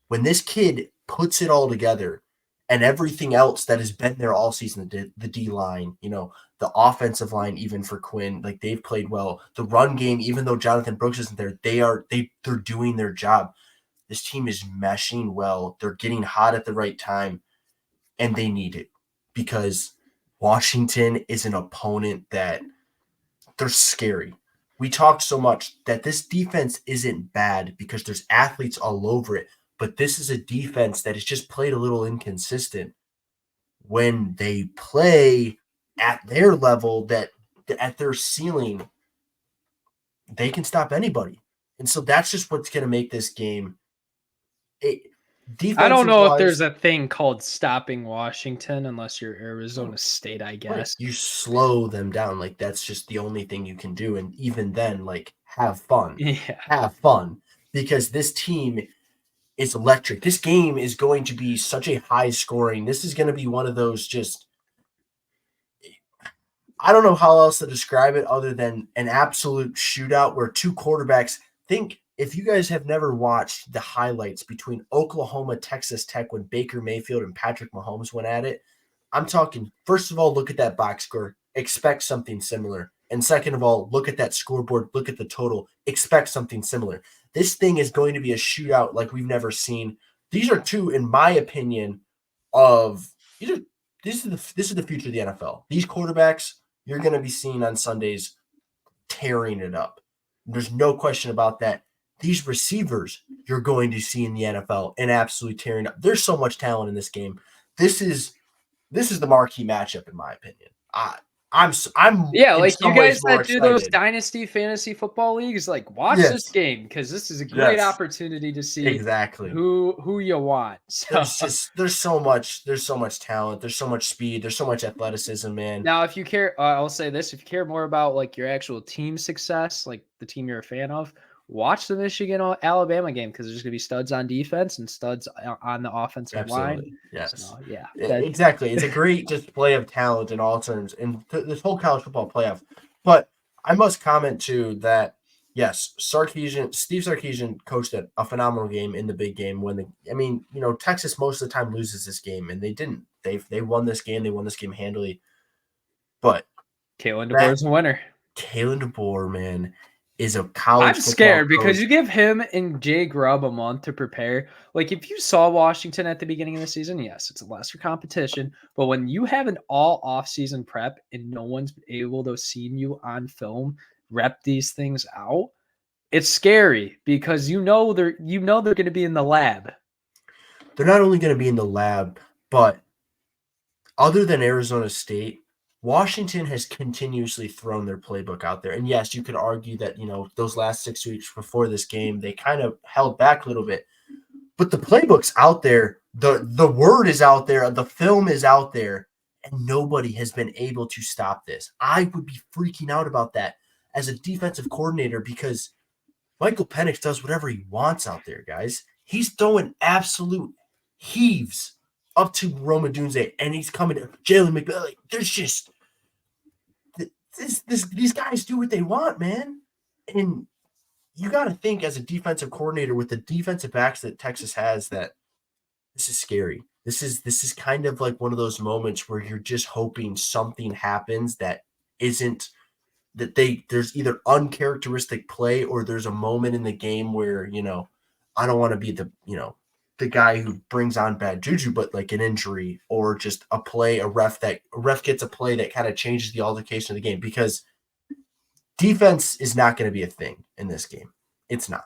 When this kid puts it all together and everything else that has been there all season, the D line, the offensive line, even for Quinn, like they've played well. The run game, even though Jonathan Brooks isn't there, they're doing their job. This team is meshing well. They're getting hot at the right time, and they need it because Washington is an opponent that they're scary. We talked so much that this defense isn't bad because there's athletes all over it, but this is a defense that has just played a little inconsistent when they play at their level, that at their ceiling, they can stop anybody. And so that's just what's going to make this game. I don't know if there's a thing called stopping Washington unless you're Arizona State, I guess. Right. You slow them down. Like, that's just the only thing you can do. And even then, like, have fun. Yeah. Have fun. Because this team is electric. This game is going to be such a high scoring. This is going to be one of those just, I don't know how else to describe it other than an absolute shootout where two quarterbacks think. If you guys have never watched the highlights between Oklahoma, Texas Tech when Baker Mayfield and Patrick Mahomes went at it, I'm talking, first of all, look at that box score, expect something similar. And second of all, look at that scoreboard, look at the total, expect something similar. This thing is going to be a shootout like we've never seen. These are two, in my opinion, this is the future of the NFL. These quarterbacks you're going to be seeing on Sundays tearing it up. There's no question about that. These receivers you're going to see in the NFL and absolutely tearing up. There's so much talent in this game. This is the marquee matchup, in my opinion. I'm like you guys that excited. do those dynasty fantasy football leagues, like watch this game because this is a great opportunity to see exactly who you want. So. There's so much talent, there's so much speed, there's so much athleticism, man. Now, if you care, I'll say this: if you care more about like your actual team success, like the team you're a fan of, watch the Michigan-Alabama game because there's going to be studs on defense and studs on the offensive line. Yes. So, yeah. Exactly. It's a great display of talent in all terms in this whole college football playoff. But I must comment, too, that, yes, Steve Sarkisian coached a phenomenal game in the big game. Texas most of the time loses this game, and they didn't. They won this game. They won this game handily. But Kalen DeBoer's a winner. Kalen DeBoer, man, is a college. I'm scared because you give him and Jay Grubb a month to prepare. Like if you saw Washington at the beginning of the season, yes, it's a lesser competition. But when you have an all off-season prep and no one's able to see you on film rep these things out, it's scary because they're going to be in the lab. They're not only going to be in the lab, but other than Arizona State, Washington has continuously thrown their playbook out there. And yes, you could argue that, those last 6 weeks before this game, they kind of held back a little bit. But the playbook's out there. The word is out there. The film is out there. And nobody has been able to stop this. I would be freaking out about that as a defensive coordinator because Michael Penix does whatever he wants out there, guys. He's throwing absolute heaves up to Rome Odunze, and he's coming to Jalen McBeth. Like, there's just these guys do what they want, man. And you got to think as a defensive coordinator with the defensive backs that Texas has that this is scary. This is kind of like one of those moments where you're just hoping something happens that isn't that there's either uncharacteristic play or there's a moment in the game where, I don't want to be the guy who brings on bad juju, but like an injury or just a play, a ref gets a play that kind of changes the altercation of the game because defense is not going to be a thing in this game. It's not.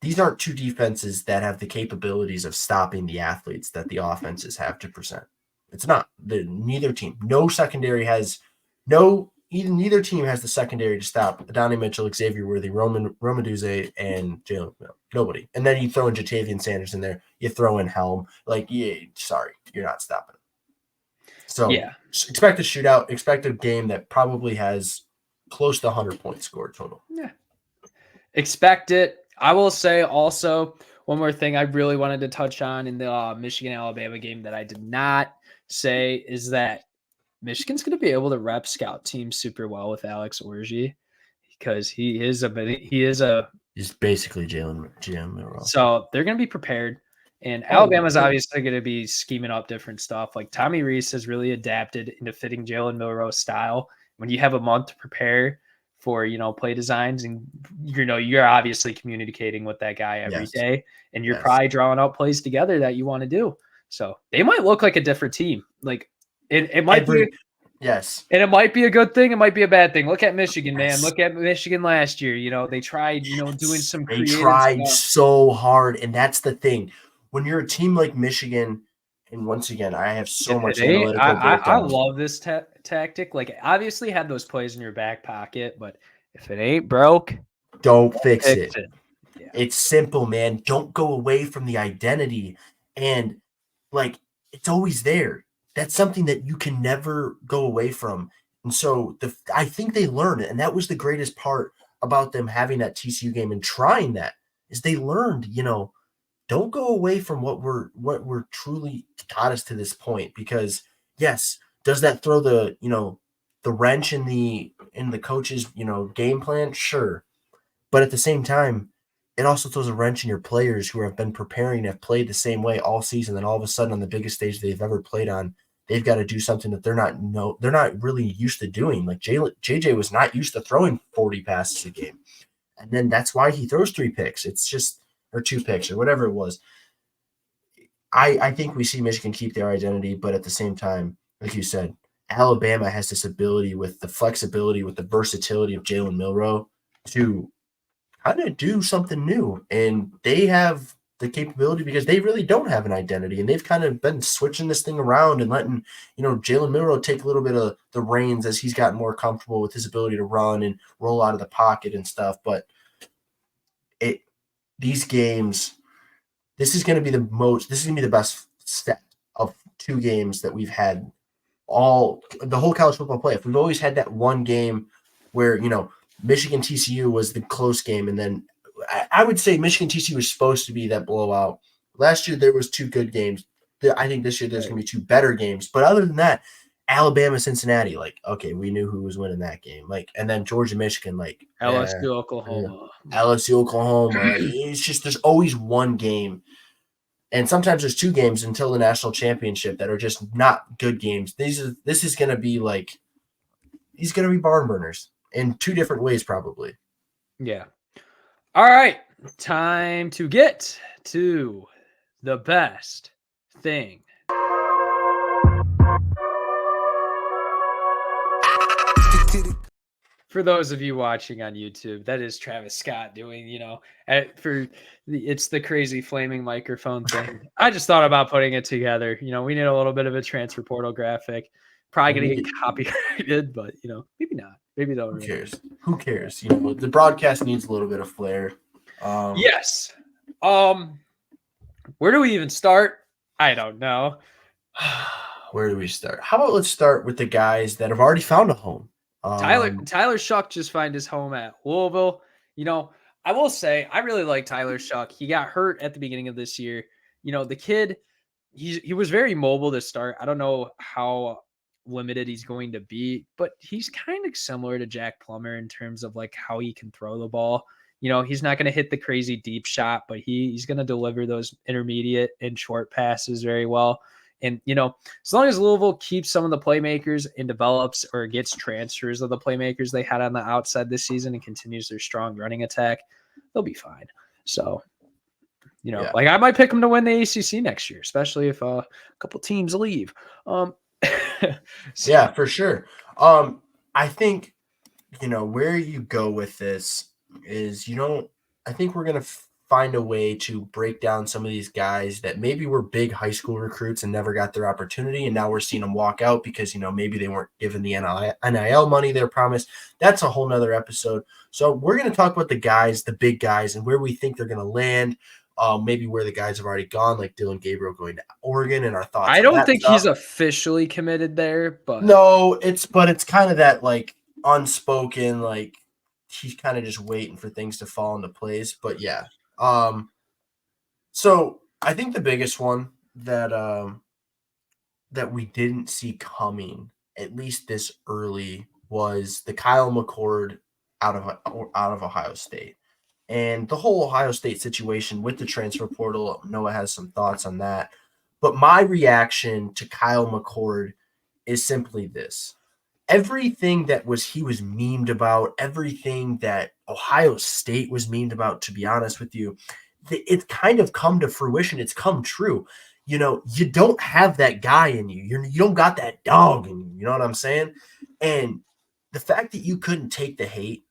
These aren't two defenses that have the capabilities of stopping the athletes that the offenses have to present. It's not. Neither team. Neither team has the secondary to stop Adonai Mitchell, Xavier Worthy, Roman Duze, and Jalen McMillan. Nobody. And then you throw in Jatavian Sanders in there. You throw in Helm. Sorry, you're not stopping him. So expect a shootout. Expect a game that probably has close to 100 points scored total. Yeah. Expect it. I will say also one more thing I really wanted to touch on in the Michigan-Alabama game that I did not say is that Michigan's going to be able to rep scout teams super well with Alex Orji because he's basically Jalen Milroe. So they're going to be prepared. And Oh, Alabama's yeah. obviously going to be scheming up different stuff. Like Tommy Reese has really adapted into fitting Jalen Milroe's style. When you have a month to prepare for, play designs, and you're obviously communicating with that guy every day, and you're probably drawing out plays together that you want to do. So they might look like a different team. Like it might be. Yes. And it might be a good thing. It might be a bad thing. Look at Michigan, man. Look at Michigan last year. They tried, doing some creative They tried stuff. so hard. And that's the thing. When you're a team like Michigan, and once again, I have so much analytical breakdown. I love this tactic. Like, obviously have those plays in your back pocket, but if it ain't broke, don't fix it. Yeah. It's simple, man. Don't go away from the identity. And, it's always there. That's something that you can never go away from. And so I think they learned it. And that was the greatest part about them having that TCU game and trying that is they learned, don't go away from what we're truly taught us to this point. Because yes, does that throw the wrench in the coach's, game plan? Sure. But at the same time, it also throws a wrench in your players who have been preparing, have played the same way all season. Then all of a sudden on the biggest stage they've ever played on, they've got to do something that they're not really used to doing. Like JJ was not used to throwing 40 passes a game. And then that's why he throws 3 picks. It's just, or 2 picks or whatever it was. I think we see Michigan keep their identity, but at the same time, like you said, Alabama has this ability with the flexibility, with the versatility of Jalen Milroe to kind of do something new. And they have the capability because they really don't have an identity. And they've kind of been switching this thing around and letting, Jalen Milroe take a little bit of the reins as he's gotten more comfortable with his ability to run and roll out of the pocket and stuff. But these games, this is going to be the best set of 2 games that we've had the whole college football playoff. We've always had that one game where, Michigan TCU was the close game. And then I would say Michigan TCU was supposed to be that blowout. Last year, there was 2 good games. I think this year there's going to be 2 better games. But other than that, Alabama, Cincinnati, okay, we knew who was winning that game. And then Georgia, Michigan, LSU, Oklahoma. LSU, Oklahoma. It's just there's always one game. And sometimes there's 2 games until the national championship that are just not good games. This is going to be these going to be barn burners in 2 different ways, probably. Yeah. All right. Time to get to the best thing. For those of you watching on YouTube, that is Travis Scott doing, it's the crazy flaming microphone thing. I just thought about putting it together. We need a little bit of a transfer portal graphic. Probably going to get copyrighted, but, maybe not. Maybe they'll. Who cares? The broadcast needs a little bit of flair. Yes. Where do we even start? I don't know. Where do we start? How about let's start with the guys that have already found a home. Tyler Shuck just found his home at Louisville. I will say I really like Tyler Shuck. He got hurt at the beginning of this year. The kid, he was very mobile to start. I don't know how limited he's going to be, but he's kind of similar to Jack Plummer in terms of how he can throw the ball. He's not going to hit the crazy deep shot, but he's going to deliver those intermediate and short passes very well. And, as long as Louisville keeps some of the playmakers and develops or gets transfers of the playmakers they had on the outside this season and continues their strong running attack, they'll be fine. So, I might pick them to win the ACC next year, especially if a couple teams leave. Yeah, for sure. I think, where you go with this is, I think we're going to find a way to break down some of these guys that maybe were big high school recruits and never got their opportunity. And now we're seeing them walk out because, maybe they weren't given the NIL money they're promised. That's a whole nother episode. So we're going to talk about the guys, the big guys, and where we think they're going to land. Maybe where the guys have already gone, like Dylan Gabriel going to Oregon, and our thoughts. I don't think he's officially committed there, but no, it's kind of that unspoken, he's kind of just waiting for things to fall into place. But yeah. So I think the biggest one that we didn't see coming, at least this early, was the Kyle McCord out of Ohio State. And the whole Ohio State situation with the transfer portal, Noah has some thoughts on that. But my reaction to Kyle McCord is simply this. Everything that he was memed about, everything that Ohio State was memed about, to be honest with you, it's kind of come to fruition. It's come true. You don't have that guy in you. You don't got that dog in you. You know what I'm saying? And the fact that you couldn't take the hate,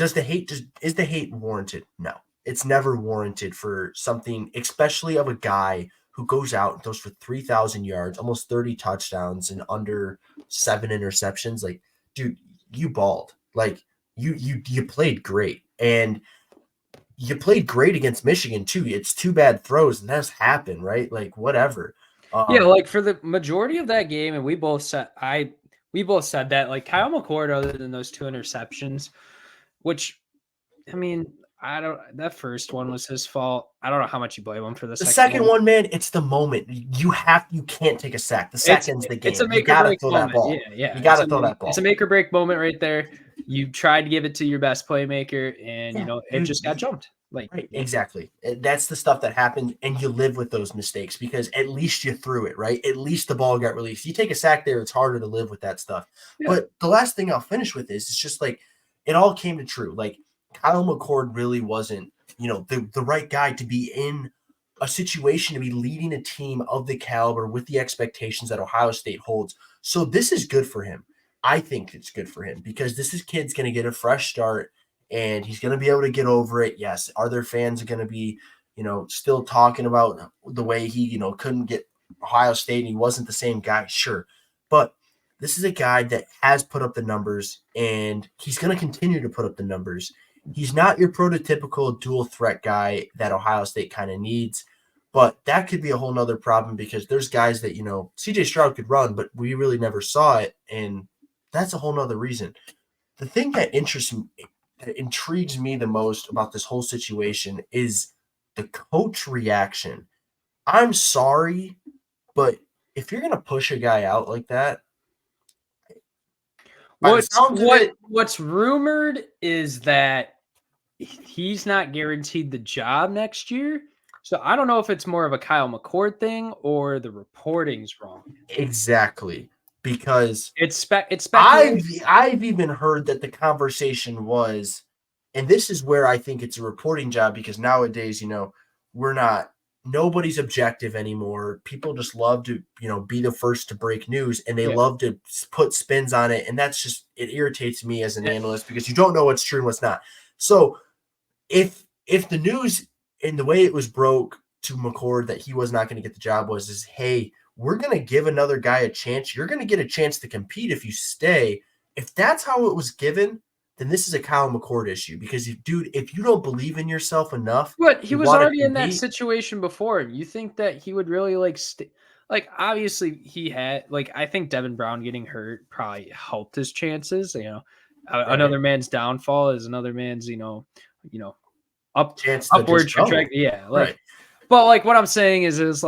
is the hate warranted? No, it's never warranted for something, especially of a guy who goes out and throws for 3,000 yards, almost 30 touchdowns, and under 7 interceptions. Like, dude, you balled. Like, you played great, and you played great against Michigan too. It's 2 bad throws, and that's happened, right? Like, whatever. Yeah, like for the majority of that game, and we both said that, like, Kyle McCord, other than those 2 interceptions, which, I mean, that first one was his fault. I don't know how much you blame him for the second one, man. It's the moment you can't take a sack. The sack ends the game. It's a make or break moment. Yeah. You gotta throw that ball. It's a make or break moment right there. You tried to give it to your best playmaker, and it just got jumped. Like, right, exactly. That's the stuff that happened, and you live with those mistakes because at least you threw it, right? At least the ball got released. You take a sack there, it's harder to live with that stuff. Yeah. But the last thing I'll finish with is, it's just like, it all came to true. Like, Kyle McCord really wasn't, the right guy to be in a situation to be leading a team of the caliber with the expectations that Ohio State holds. So this is good for him. I think it's good for him because kid's going to get a fresh start, and he's going to be able to get over it. Yes, are there fans going to be, still talking about the way he, couldn't get Ohio State and he wasn't the same guy? Sure. But this is a guy that has put up the numbers, and he's going to continue to put up the numbers. He's not your prototypical dual threat guy that Ohio State kind of needs, but that could be a whole nother problem because there's guys that, CJ Stroud could run, but we really never saw it. And that's a whole nother reason. The thing that intrigues me the most about this whole situation is the coach reaction. I'm sorry, but if you're going to push a guy out like that, what's rumored is that he's not guaranteed the job next year. So I don't know if it's more of a Kyle McCord thing or the reporting's wrong. Exactly. Because it's I've even heard that the conversation was, and this is where I think it's a reporting job because nowadays, nobody's objective anymore. People just love to, be the first to break news, and they love to put spins on it. And that's just, it irritates me as an analyst because you don't know what's true and what's not. So if the news and the way it was broke to McCord that he was not going to get the job is, hey, we're going to give another guy a chance. You're going to get a chance to compete if you stay. If that's how it was given, then this is a Kyle McCord issue because, if you don't believe in yourself enough. But he was already in that situation before. You think that he would really obviously he had, I think Devin Brown getting hurt probably helped his chances. Another man's downfall is another man's, upward trajectory. Yeah. Right. But what I'm saying is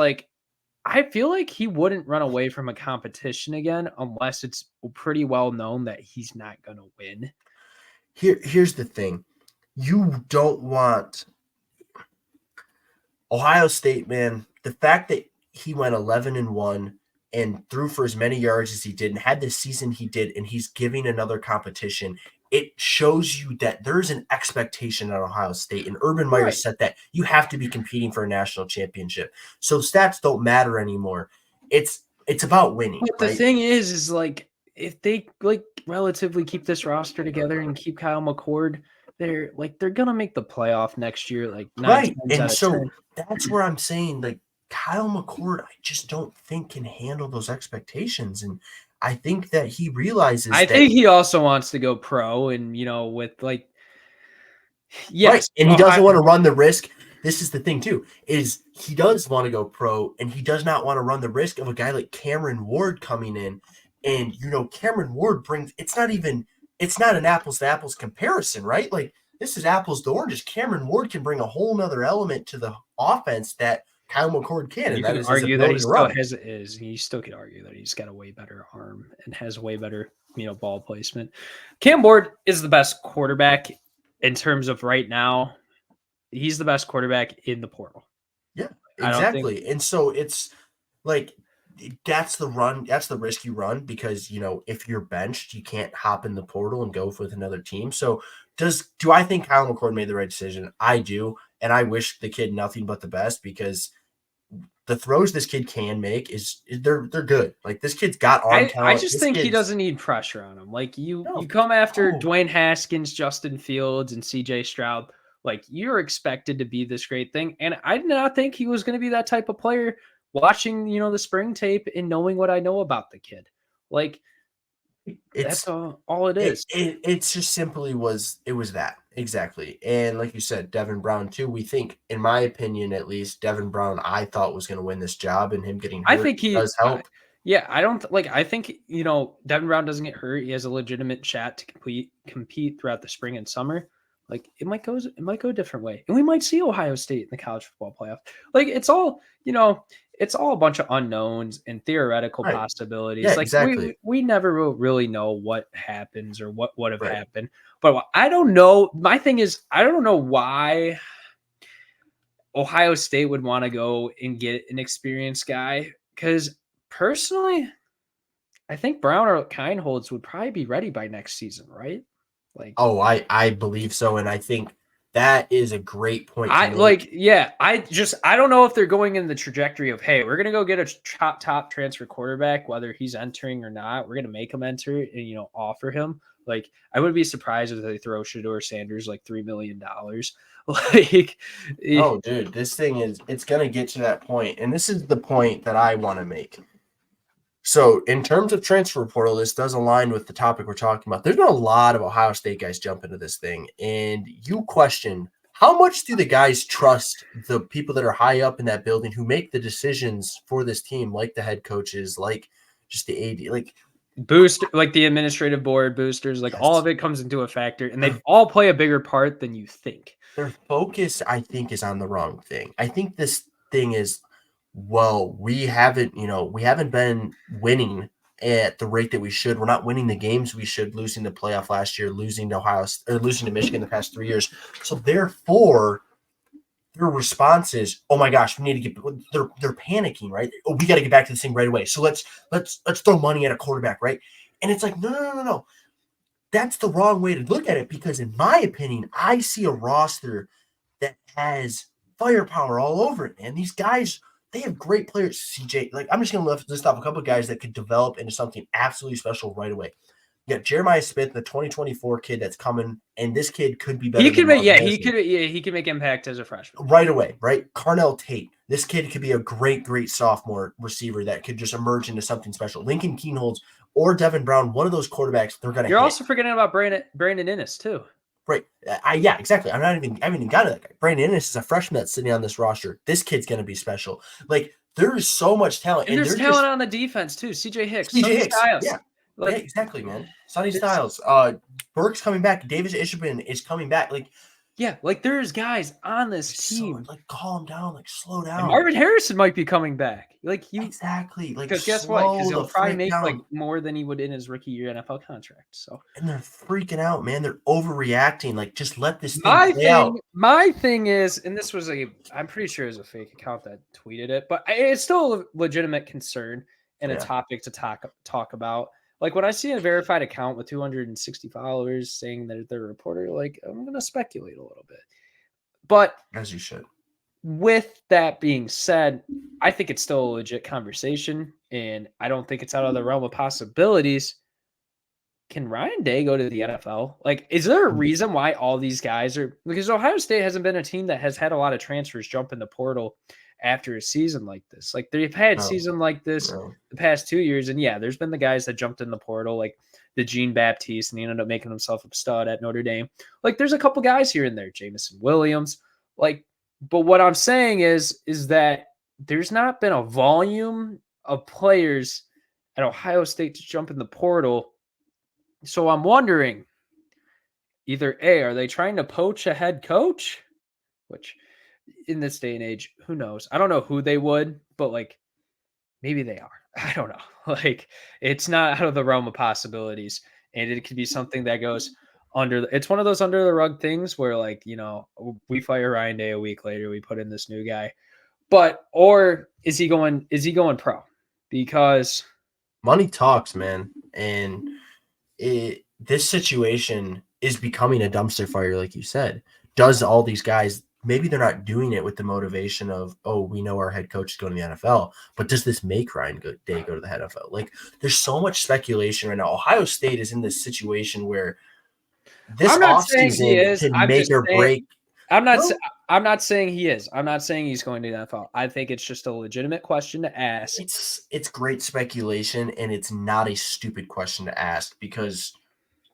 I feel like he wouldn't run away from a competition again unless it's pretty well known that he's not going to win. Here's the thing. You don't want Ohio State, man. The fact that he went 11-1 and threw for as many yards as he did and had the season he did, and he's giving another competition, it shows you that there's an expectation at Ohio State. And Urban Meyer said that you have to be competing for a national championship. So stats don't matter anymore. It's about winning. But the thing is if they relatively keep this roster together and keep Kyle McCord, they're gonna make the playoff next year. Right. And so that's where I'm saying Kyle McCord, I just don't think can handle those expectations. And I think that he realizes I think he also wants to go pro and, with yes. Right. And he doesn't want to run the risk. This is the thing too, is he does want to go pro and he does not want to run the risk of a guy like Cameron Ward coming in. And, Cameron Ward it's not an apples to apples comparison, right? This is apples to oranges. Cameron Ward can bring a whole nother element to the offense that Kyle McCord can, You and that can is his argue that he ability to still run. you still could argue that he's got a way better arm and has way better, ball placement. Cam Ward is the best quarterback in terms of right now. He's the best quarterback in the portal. Yeah, I don't think exactly. And so it's like that's the run, that's the risk you run because if you're benched, you can't hop in the portal and go with another team. So do I think Kyle McCord made the right decision? I do, and I wish the kid nothing but the best because the throws this kid can make they're good. Like this kid's got arm I talent. just This think he kid's doesn't need pressure on him. Like you no, come after no. Dwayne Haskins, Justin Fields, and CJ Stroud. Like you're expected to be this great thing. And I did not think he was going to be that type of player watching, the spring tape and knowing what I know about the kid. Like that's It's all it is. it's just simply was that exactly. And like you said, Devin Brown too. We think, in my opinion, at least, Devin Brown I thought was going to win this job, and him getting I hurt think does help. yeah, I don't like. I think Devin Brown doesn't get hurt. He has a legitimate shot to compete throughout the spring and summer. Like it might go a different way, and we might see Ohio State in the college football playoff. Like it's all it's all a bunch of unknowns and theoretical Right. possibilities. Yeah, Like exactly. we never will really know what happens or what would have Right. happened. But I don't know. My thing is I don't know why Ohio State would want to go and get an experienced guy because personally, I think Brown or Kindholz would probably be ready by next season, right? Like, Oh, I believe so, and I think that is a great point to I make. like, yeah. I don't know if they're going in the trajectory of, hey, we're gonna go get a top transfer quarterback, whether he's entering or not. We're gonna make him enter and offer him. Like, I wouldn't be surprised if they throw Shedeur Sanders like $3 million. Like, Oh, dude, this thing it's gonna get to that point, and this is the point that I want to make. So, in terms of transfer portal, this does align with the topic we're talking about. There's been a lot of Ohio State guys jump into this thing, and you question how much do the guys trust the people that are high up in that building who make the decisions for this team, like the head coaches, like just the AD, like like the administrative board boosters, like all yes. of it comes into a factor, and they all play a bigger part than you think. Their focus, I think, is on the wrong thing. I think this thing is, well, we haven't been winning at the rate that we should. We're not winning the games we should, losing the playoff last year, losing to losing to Michigan the past 3 years. So therefore, their response is, oh my gosh, we need to get. They're panicking, right? Oh, we got to get back to this thing right away. So let's throw money at a quarterback, right? And it's like, no. That's the wrong way to look at it because, in my opinion, I see a roster that has firepower all over it, man. These guys, they have great players. CJ, like, I'm just going to list off a couple of guys that could develop into something absolutely special right away. You got Jeremiah Smith, the 2024 kid that's coming, and this kid could be better. He can make impact as a freshman right away, right? Carnell Tate, this kid could be a great sophomore receiver that could just emerge into something special. Lincoln Keenholz or Devin Brown, one of those quarterbacks, they're going to. You're also forgetting about Brandon Inniss too. Right. Yeah, exactly. I haven't even got to that guy. Brandon Inniss is a freshman that's sitting on this roster. This kid's going to be special. Like, there is so much talent. And there's talent on the defense too. CJ Hicks. Styles. Yeah. Like, yeah, exactly, man. Sonny Styles. Burke's coming back. Davis Ishbin is coming back. Like, yeah, like there's guys on this team. Like, calm down. Like, slow down. And Marvin Harrison might be coming back. Like exactly. Like, because guess what? Because he'll probably make like more than he would in his rookie year NFL contract. So and they're freaking out, man. They're overreacting. Like, just let this thing play out. My thing is, and this was I'm pretty sure it was a fake account that tweeted it, but it's still a legitimate concern and a topic to talk about. Like when I see a verified account with 260 followers saying that they're a reporter, like I'm going to speculate a little bit. But as you should. With that being said, I think it's still a legit conversation, and I don't think it's out of the realm of possibilities. Can Ryan Day go to the NFL? Like, is there a reason why all these guys are – because Ohio State hasn't been a team that has had a lot of transfers jump in the portal after a season like this. Like, they've had season like this the past 2 years, and yeah, there's been the guys that jumped in the portal, like the Jean Baptiste, and he ended up making himself a stud at Notre Dame. Like, there's a couple guys here and there, Jamison Williams. Like, but what I'm saying is that there's not been a volume of players at Ohio State to jump in the portal. So I'm wondering, either A, are they trying to poach a head coach? Which in this day and age, who knows? I don't know who they would, but like maybe they are. I don't know. Like it's not out of the realm of possibilities, and it could be something that goes under. It's one of those under the rug things where like we fire Ryan Day a week later, we put in this new guy, but or is he going? Is he going pro? Because money talks, man, and this situation is becoming a dumpster fire, like you said. Does all these guys, maybe they're not doing it with the motivation of, oh, we know our head coach is going to the NFL, but does this make Ryan Day go to the NFL? Like, there's so much speculation right now. Ohio State is in this situation where this I'm not saying he offseason is. can I'm make just or saying, break. I'm not. No, I'm not saying he is. I'm not saying he's going to the NFL. I think it's just a legitimate question to ask. it's great speculation, and it's not a stupid question to ask because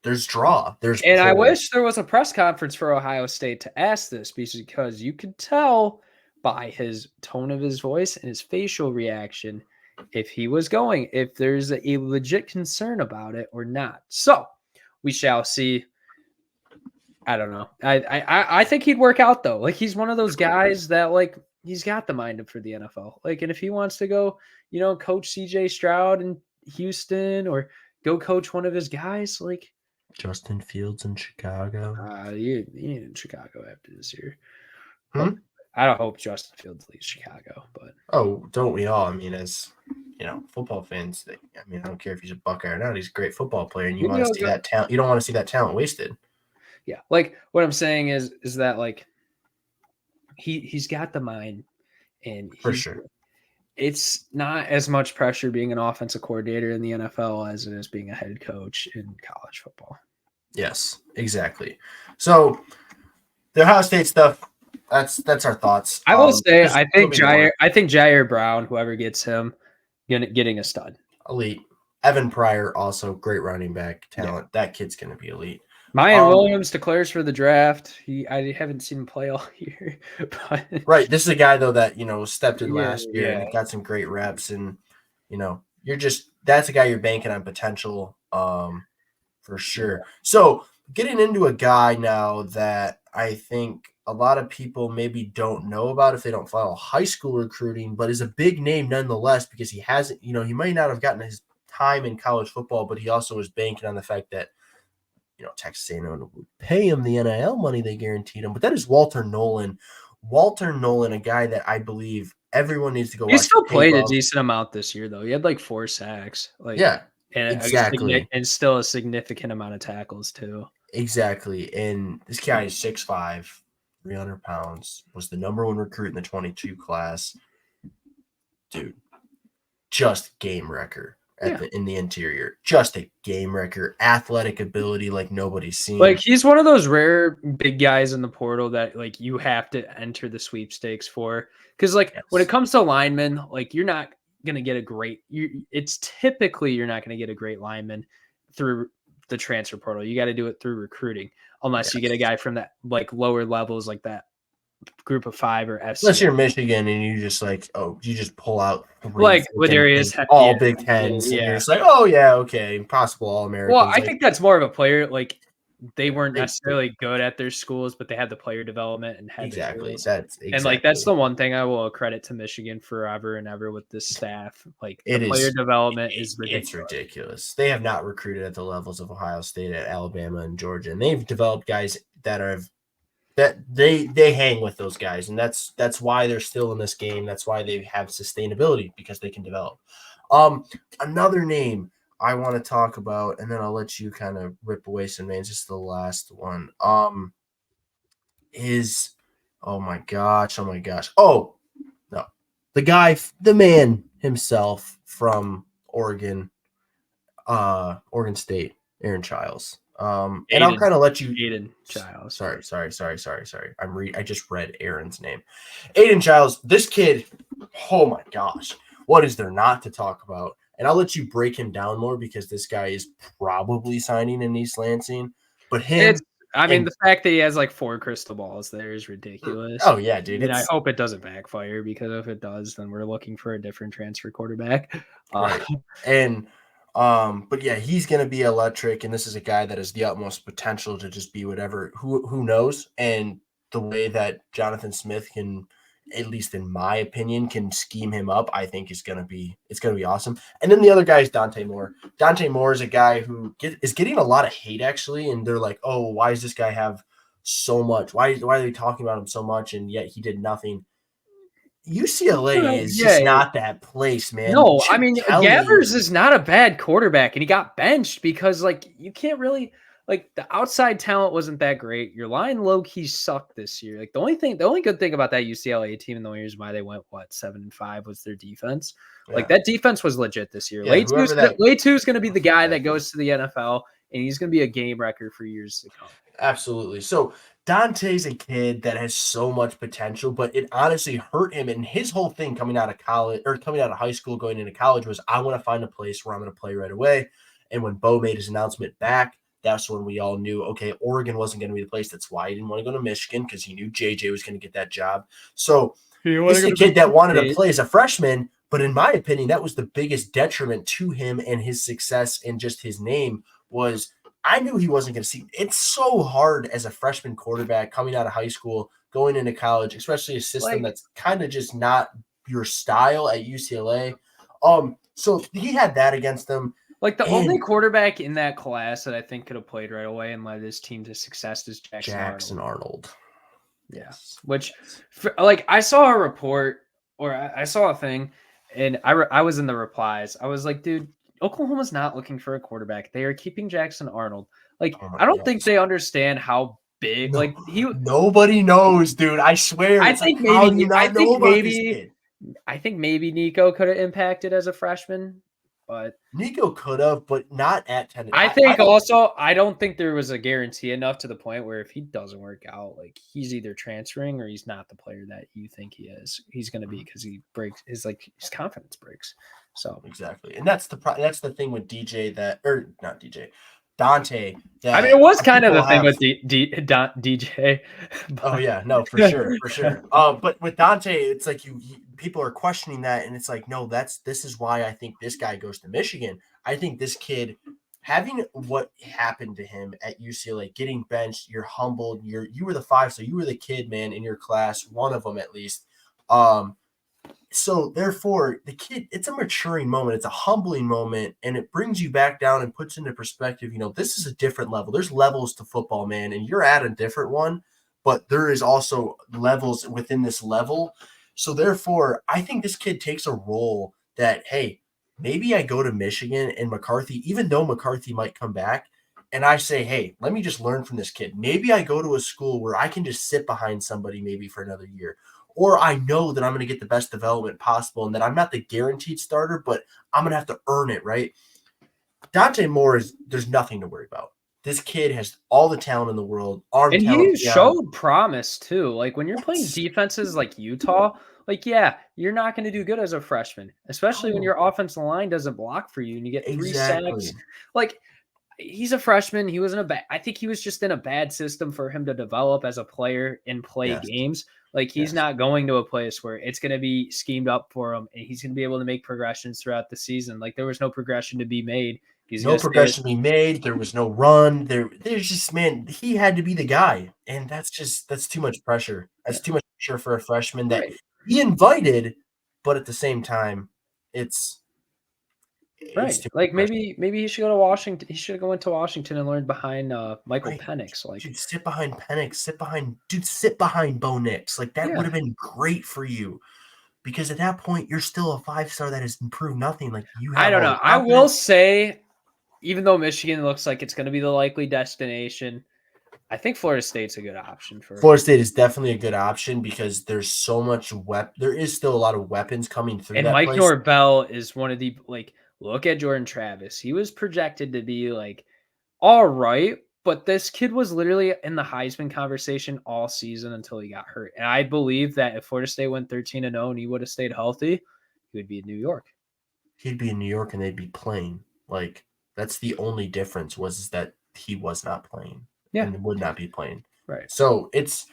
there's draw. There's And I pull. wish there was a press conference for Ohio State to ask this because you could tell by his tone of his voice and his facial reaction if he was going, if there's a legit concern about it or not. So we shall see. I don't know. I think he'd work out though. Like he's one of those guys that like he's got the mind for the NFL. Like, and if he wants to go, coach CJ Stroud in Houston or go coach one of his guys, like Justin Fields in Chicago. you in Chicago after this year. Hmm? I don't hope Justin Fields leaves Chicago, but Oh, don't we all? I mean, as football fans, I don't care if he's a Buckeye or not. He's a great football player, and you want to see that talent. You don't want to see that talent wasted. Yeah, like what I'm saying is that like he's got the mind, and For sure. It's not as much pressure being an offensive coordinator in the NFL as it is being a head coach in college football. Yes, exactly. So the Ohio State stuff. That's our thoughts. I will say, I think Jair Brown, whoever gets him, getting a stud. Elite. Evan Pryor, also great running back talent. Yeah. That kid's going to be elite. Mayan Williams declares for the draft. I haven't seen him play all year. But right. This is a guy, though, that, stepped in last year and got some great reps. And, that's a guy you're banking on potential for sure. So getting into a guy now that I think a lot of people maybe don't know about if they don't follow high school recruiting, but is a big name nonetheless because he hasn't, he might not have gotten his time in college football, but he also was banking on the fact that, Texas A&M would pay him the NIL money they guaranteed him. But that is Walter Nolan. Walter Nolan, a guy that I believe everyone needs to go watch. He still played a decent amount this year, though. He had like 4 sacks. Yeah, and exactly. And still a significant amount of tackles, too. Exactly. And this guy is 6'5", 300 pounds, was the number 1 recruit in the 22 class. Dude, just game wrecker in the interior. Just a game wrecker. Athletic ability like nobody's seen. Like, he's one of those rare big guys in the portal that, like, you have to enter the sweepstakes for. Because, like, when it comes to linemen, like, you're not going to get a great – it's typically you're not going to get a great lineman through the transfer portal. You got to do it through recruiting unless you get a guy from that, like, lower levels like that group of 5 or FC. Unless you're Michigan and you just you just pull out like Ladarius, Big Tens, and you're just like, oh yeah, okay, possible All-Americans. Well, I think that's more of a player. Like they weren't necessarily good at their schools, but they had the player development and had and like that's the one thing I will credit to Michigan forever and ever with this staff. Like player development is ridiculous. It's ridiculous. They have not recruited at the levels of Ohio State, at Alabama, and Georgia, and they've developed guys that they hang with those guys, and that's why they're still in this game. That's why they have sustainability, because they can develop. Another name I want to talk about, and then I'll let you kind of rip away some names. This is the last one. Is oh my gosh. Oh no, the man himself from Oregon State, Aaron Childs. And I'll kind of let you. Aiden Childs. Sorry. I just read Aaron's name. Aiden Childs. This kid. Oh my gosh, what is there not to talk about? And I'll let you break him down more because this guy is probably signing in East Lansing. But the fact that he has like 4 crystal balls there is ridiculous. Oh yeah, dude. And I hope it doesn't backfire, because if it does, then we're looking for a different transfer quarterback. Right. But yeah, he's going to be electric, and this is a guy that has the utmost potential to just be whatever. Who knows? And the way that Jonathan Smith can at least in my opinion, can scheme him up, I think it's gonna be awesome. And then the other guy is Dante Moore. Dante Moore is a guy who is getting a lot of hate actually, and they're like, oh, why does this guy have so much? Why are they talking about him so much? And yet he did nothing. UCLA is just Yeah. not that place, man. No, I Chip mean Kelly, Gabbers is not a bad quarterback, and he got benched because like you can't really like the outside talent wasn't that great. Your line low key sucked this year. Like the only good thing about that UCLA team and the only reason why they went 7-5 was their defense. Like yeah, that defense was legit this year. yeah, whoever that Lay two is going to be the guy that goes to the NFL, and he's going to be a game record for years to come. absolutely. So Dante's a kid that has so much potential, but it honestly hurt him. And his whole thing coming out of college or coming out of high school, going into college was, I want to find a place where I'm going to play right away. And when Bo made his announcement back, that's when we all knew, okay, Oregon wasn't going to be the place. That's why he didn't want to go to Michigan, because he knew JJ was going to get that job. So this is a kid that wanted to play as a freshman, but in my opinion, that was the biggest detriment to him and his success and just his name was, I knew he wasn't going to see. It's so hard as a freshman quarterback coming out of high school, going into college, especially a system that's kind of just not your style at UCLA. So he had that against him. Like the only quarterback in that class that I think could have played right away and led his team to success is Jackson Arnold. Yeah, which like I saw a report or I saw a thing, and I was in the replies. I was like, dude, Oklahoma's not looking for a quarterback. They are keeping Jackson Arnold. Like, I don't think they understand how big. No, like nobody knows, dude. I swear. I think maybe. I think maybe Nico could have impacted as a freshman, but Nico could have, but not at Tennessee. I think also I don't think there was a guarantee enough to the point where if he doesn't work out, like he's either transferring or he's not the player that you think he is. He's going to be because he breaks his confidence breaks. So exactly, and that's the thing with DJ not DJ. Dante. I mean, it was kind of the thing with DJ. Oh yeah, no, for sure. But with Dante, it's like people are questioning that, and it's like, no, this is why I think this guy goes to Michigan. I think this kid, having what happened to him at UCLA, getting benched, you're humbled. You were the 5, so you were the kid, man, in your class, one of them at least. So therefore, the kid, it's a maturing moment. It's a humbling moment, and it brings you back down and puts into perspective, this is a different level. There's levels to football, man, and you're at a different one, but there is also levels within this level. So therefore, I think this kid takes a role that, hey, maybe I go to Michigan and McCarthy, even though McCarthy might come back, and I say, hey, let me just learn from this kid. Maybe I go to a school where I can just sit behind somebody maybe for another year. Or I know that I'm going to get the best development possible and that I'm not the guaranteed starter, but I'm going to have to earn it, right? Dante Moore there's nothing to worry about. This kid has all the talent in the world. And he showed promise too. Like when you're playing defenses like Utah, like, yeah, you're not going to do good as a freshman, especially when your offensive line doesn't block for you and you get 3 sacks. Like, he's a freshman. He wasn't I think he was just in a bad system for him to develop as a player and play games. Like he's not going to a place where it's going to be schemed up for him and he's going to be able to make progressions throughout the season. Like there was no progression to be made. No progression to be made. There was no run. There's just, man, he had to be the guy. And that's too much pressure. That's too much pressure for a freshman that he invited, but at the same time, it's like maybe he should go to Washington. He should have went to Washington and learned behind Michael Penix. Like, dude, sit behind Penix. Sit behind Bo Nix. Like that would have been great for you, because at that point you're still a 5-star that has improved nothing. Like I don't know. I will say, even though Michigan looks like it's going to be the likely destination, I think Florida State's a good option for. Florida State is definitely a good option because there's so much there is still a lot of weapons coming through. And Mike Norvell is one of the look at Jordan Travis. He was projected to be all right, but this kid was literally in the Heisman conversation all season until he got hurt. And I believe that if Florida State went 13-0 and he would have stayed healthy, he would be in New York. He'd be in New York and they'd be playing. Like that's the only difference was that he was not playing. Yeah, and would not be playing. Right. So it's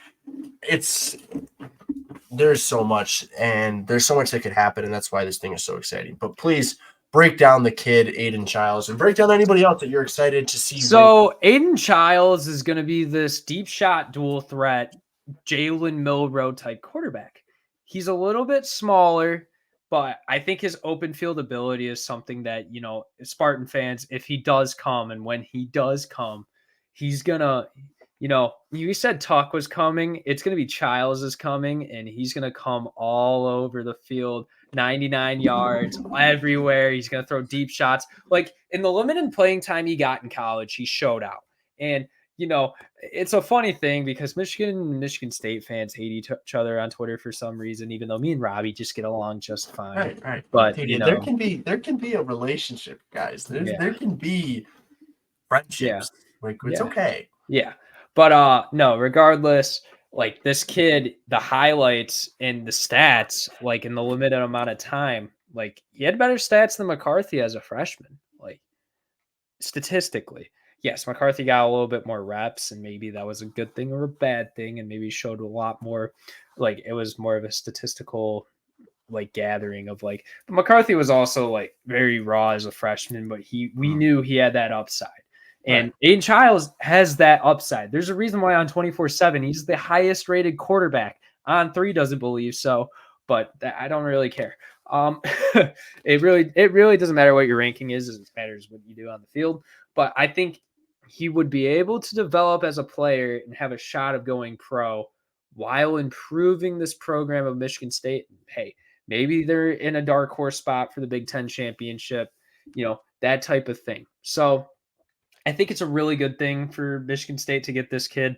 there's so much that could happen, and that's why this thing is so exciting. But please break down the kid, Aiden Childs, and break down anybody else that you're excited to see. So Aiden Childs is going to be this deep shot dual threat, Jalen Milroe type quarterback. he's a little bit smaller, but I think his open field ability is something that, Spartan fans, if he does come and when he does come, he's gonna, you said Tuck was coming. It's gonna be Childs is coming, and he's gonna come all over the field, 99 yards everywhere. He's gonna throw deep shots. Like in the limited playing time he got in college, he showed out. And it's a funny thing because Michigan and Michigan State fans hate each other on Twitter for some reason, even though me and Robbie just get along just fine. Right. But there can be a relationship, guys. There can be friendships. Like it's okay. Yeah. But no, regardless, like this kid, the highlights and the stats, like in the limited amount of time, like he had better stats than McCarthy as a freshman, like statistically. Yes, McCarthy got a little bit more reps, and maybe that was a good thing or a bad thing, and maybe showed a lot more, like it was more of a statistical like gathering of like McCarthy was also like very raw as a freshman, but we knew he had that upside. And Aiden Childs has that upside. There's a reason why on 24/7 he's the highest rated quarterback. On 3 doesn't believe so, but I don't really care. It really doesn't matter what your ranking is. It matters what you do on the field. But I think he would be able to develop as a player and have a shot of going pro while improving this program of Michigan State. Hey, maybe they're in a dark horse spot for the Big Ten championship, that type of thing. So I think it's a really good thing for Michigan State to get this kid.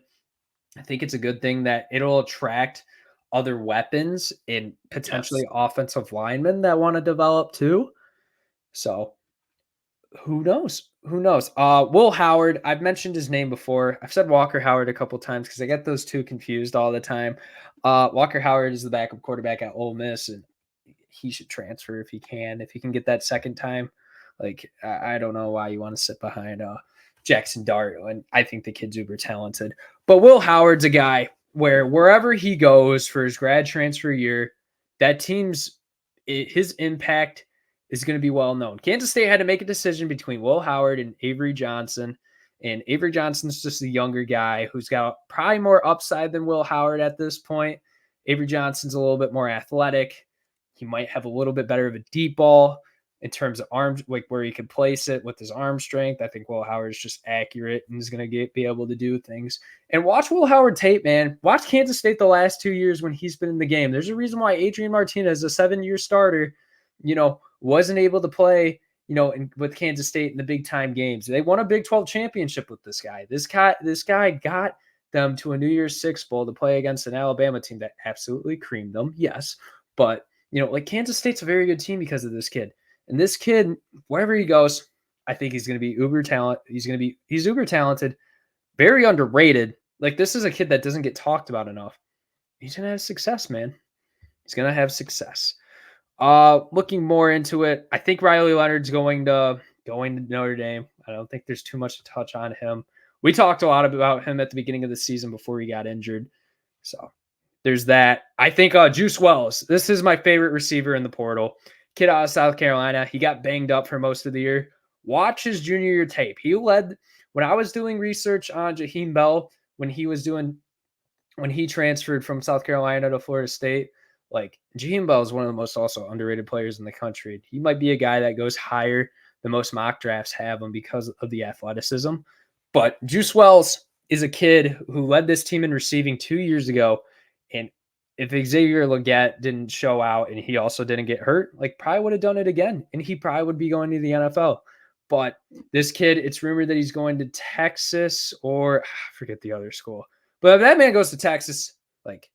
I think it's a good thing that it'll attract other weapons and potentially offensive linemen that want to develop too. So who knows? Will Howard, I've mentioned his name before. I've said Walker Howard a couple times because I get those two confused all the time. Walker Howard is the backup quarterback at Ole Miss, and he should transfer if he can get that second time. Like, I don't know why you want to sit behind Jackson Dart, and I think the kid's uber talented. But Will Howard's a guy where wherever he goes for his grad transfer year, that his impact is going to be well known. Kansas State had to make a decision between Will Howard and Avery Johnson, and Avery Johnson's just a younger guy who's got probably more upside than Will Howard at this point. Avery Johnson's a little bit more athletic. He might have a little bit better of a deep ball in terms of arms, like where he can place it with his arm strength. I think Will Howard's just accurate and is going to be able to do things. And watch Will Howard tape, man. Watch Kansas State the last 2 years when he's been in the game. There's a reason why Adrian Martinez, a 7-year starter, wasn't able to play, with Kansas State in the big time games. They won a Big 12 championship with this guy. This guy got them to a New Year's Six bowl to play against an Alabama team that absolutely creamed them. Yes. But, like Kansas State's a very good team because of this kid. And this kid, wherever he goes, I think he's going to be uber talent. He's uber talented, very underrated. Like this is a kid that doesn't get talked about enough. He's going to have success, man. He's going to have success. Looking more into it, I think Riley Leonard's going to Notre Dame. I don't think there's too much to touch on him. We talked a lot about him at the beginning of the season before he got injured. So there's that. I think Juice Wells, this is my favorite receiver in the portal. Kid out of South Carolina. He got banged up for most of the year. Watch his junior year tape. He led, when I was doing research on Jaheim Bell, when he transferred from South Carolina to Florida State, like Jaheim Bell is one of the most also underrated players in the country. He might be a guy that goes higher than most mock drafts have him because of the athleticism. But Juice Wells is a kid who led this team in receiving 2 years ago. And if Xavier Legette didn't show out and he also didn't get hurt, like probably would have done it again. And he probably would be going to the NFL. But this kid, it's rumored that he's going to Texas or I forget the other school. But if that man goes to Texas, like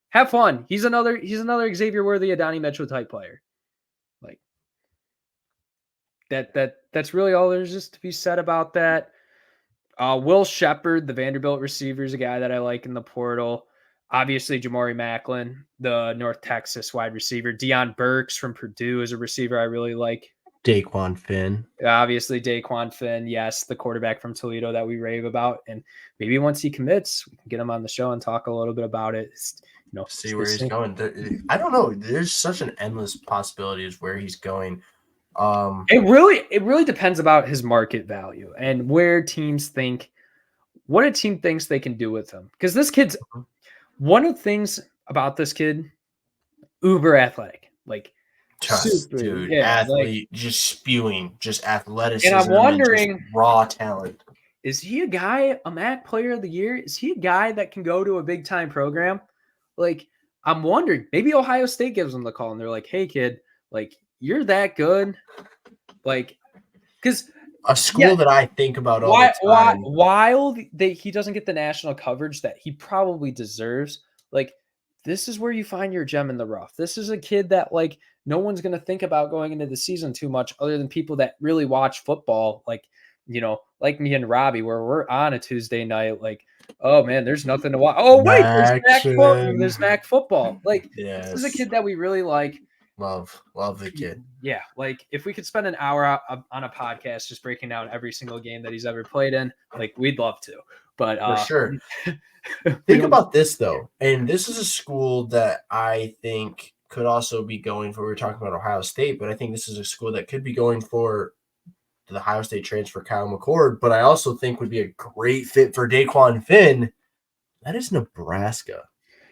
have fun. He's another Xavier Worthy, a Donnie Mitchell type player. Like that's really all there's just to be said about that. Will Shepard, the Vanderbilt receiver, is a guy that I like in the portal. Obviously, Jamari Macklin, the North Texas wide receiver. Deion Burks from Purdue is a receiver I really like. Daquan Finn. Obviously, Daquan Finn, yes, the quarterback from Toledo that we rave about. And maybe once he commits, we can get him on the show and talk a little bit about it. See where he's going. I don't know. There's such an endless possibility of where he's going. It really depends about his market value and where teams think, what a team thinks they can do with him. Because this kid's one of the things about this kid, uber athletic, like Just super, dude, yeah, like. athlete, just spewing, just athleticism And I'm and just wondering, raw talent. is he a guy, a MAC player of the year? Is he a guy that can go to a big time program? Like, I'm wondering, maybe Ohio State gives him the call and they're like, hey, kid, like, you're that good. Like, because, A school yeah, that I think about all the time. while he doesn't get the national coverage that he probably deserves, like, this is where you find your gem in the rough. This is a kid that, like, no one's going to think about going into the season too much other than people that really watch football, like, like me and Robby, where we're on a Tuesday night, like, oh man, there's nothing to watch. Oh wait, Action. there's MAC football. Like, this is a Yes. kid that we really like. Love the kid. Yeah, like if we could spend an hour on a podcast just breaking down every single game that he's ever played in, like we'd love to. But For sure. we Think don't- about this though, and this is a school that I think could also be going for. We were talking about Ohio State, but I think this is a school that could be going for the Ohio State transfer Kyle McCord. But I also think would be a great fit for Daquan Finn. That is Nebraska.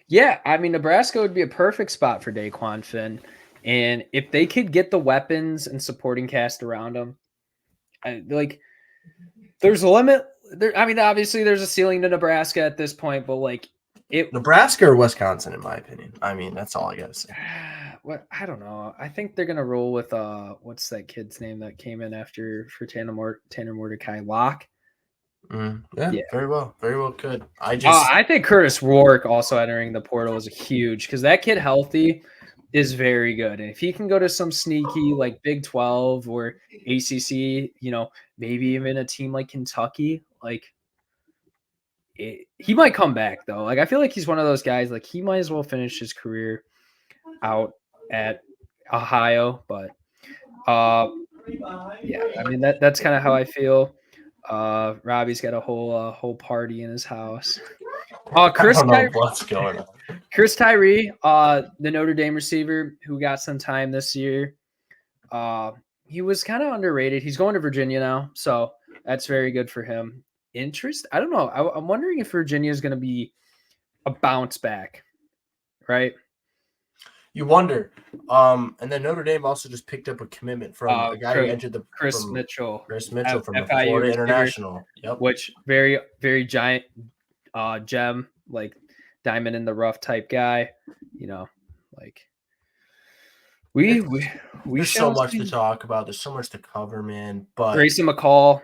Yeah, I mean Nebraska would be a perfect spot for Daquan Finn, and if they could get the weapons and supporting cast around him, like there's a limit. There, I mean, obviously there's a ceiling to Nebraska at this point, but like Nebraska or Wisconsin, in my opinion. I mean, that's all I gotta say. What, I don't know. I think they're gonna roll with what's that kid's name that came in after for Tanner Mordecai, Locke. Yeah, very well could. I think Curtis Rourke also entering the portal is huge because that kid healthy is very good, and if he can go to some sneaky like Big 12 or ACC, maybe even a team like Kentucky, like he might come back though. Like I feel like he's one of those guys. Like he might as well finish his career out at Ohio, but yeah, I mean that's kind of how I feel. Robby's got a whole party in his house. Chris what's going on. Chris Tyree, the Notre Dame receiver who got some time this year. He was kind of underrated. He's going to Virginia now, so that's very good for him. I don't know. I'm wondering if Virginia is going to be a bounce back, right? You wonder. And then Notre Dame also just picked up a commitment from a guy who entered the Chris Mitchell from the FIU Florida receiver, International. Yep. Which very, very giant gem, like diamond in the rough type guy. Like there's so much to talk about. There's so much to cover, man. But Grayson McCall,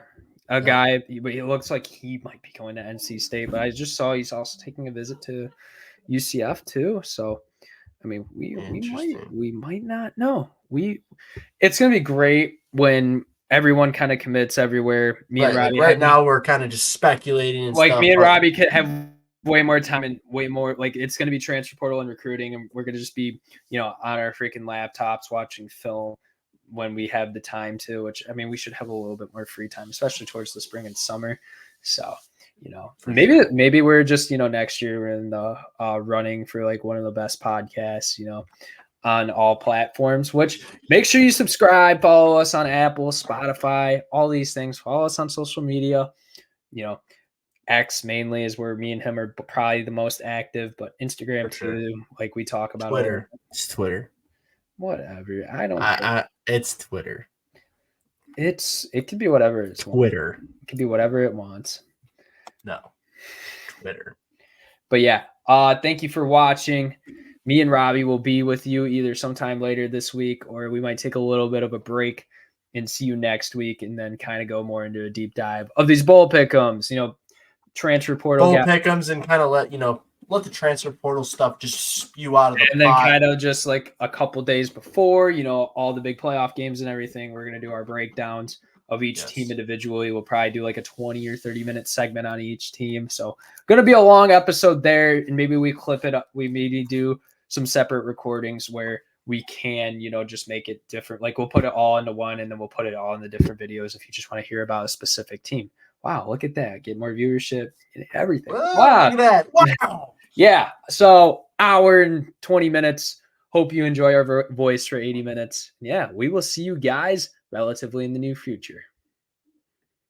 a guy, but he looks like he might be going to NC State. But I just saw he's also taking a visit to UCF too. So I mean, we might not know. It's gonna be great when everyone kind of commits everywhere. Me and Robby. Right now, we're kind of just speculating and like stuff. Me and Robby could have way more time and way more. Like it's gonna be transfer portal and recruiting, and we're gonna just be on our freaking laptops watching film when we have the time to. Which I mean, we should have a little bit more free time, especially towards the spring and summer. So. Maybe we're just next year we're in the running for like one of the best podcasts on all platforms. Which make sure you subscribe, follow us on Apple, Spotify, all these things. Follow us on social media. X mainly is where me and him are probably the most active, but Instagram too. Like we talk about Twitter. It's Twitter. Whatever. I don't. It's Twitter. It could be whatever it's Twitter. It could be whatever it wants. No, Twitter. But yeah, thank you for watching. Me and Robby will be with you either sometime later this week, or we might take a little bit of a break and see you next week, and then kind of go more into a deep dive of these bowl pick'ems. Transfer portal bowl pick'ems, and kind of let the transfer portal stuff just spew out of the and then kind of just like a couple days before, all the big playoff games and everything. We're gonna do our breakdowns of each team individually. We'll probably do like a 20 or 30-minute segment on each team. So going to be a long episode there, and maybe we clip it up. We maybe do some separate recordings where we can, just make it different. Like we'll put it all into one, and then we'll put it all in the different videos if you just want to hear about a specific team. Wow, look at that. Get more viewership, everything. Whoa, wow. Look at that. Wow. Yeah. So hour and 20 minutes. Hope you enjoy our voice for 80 minutes. Yeah, we will see you guys relatively in the near future.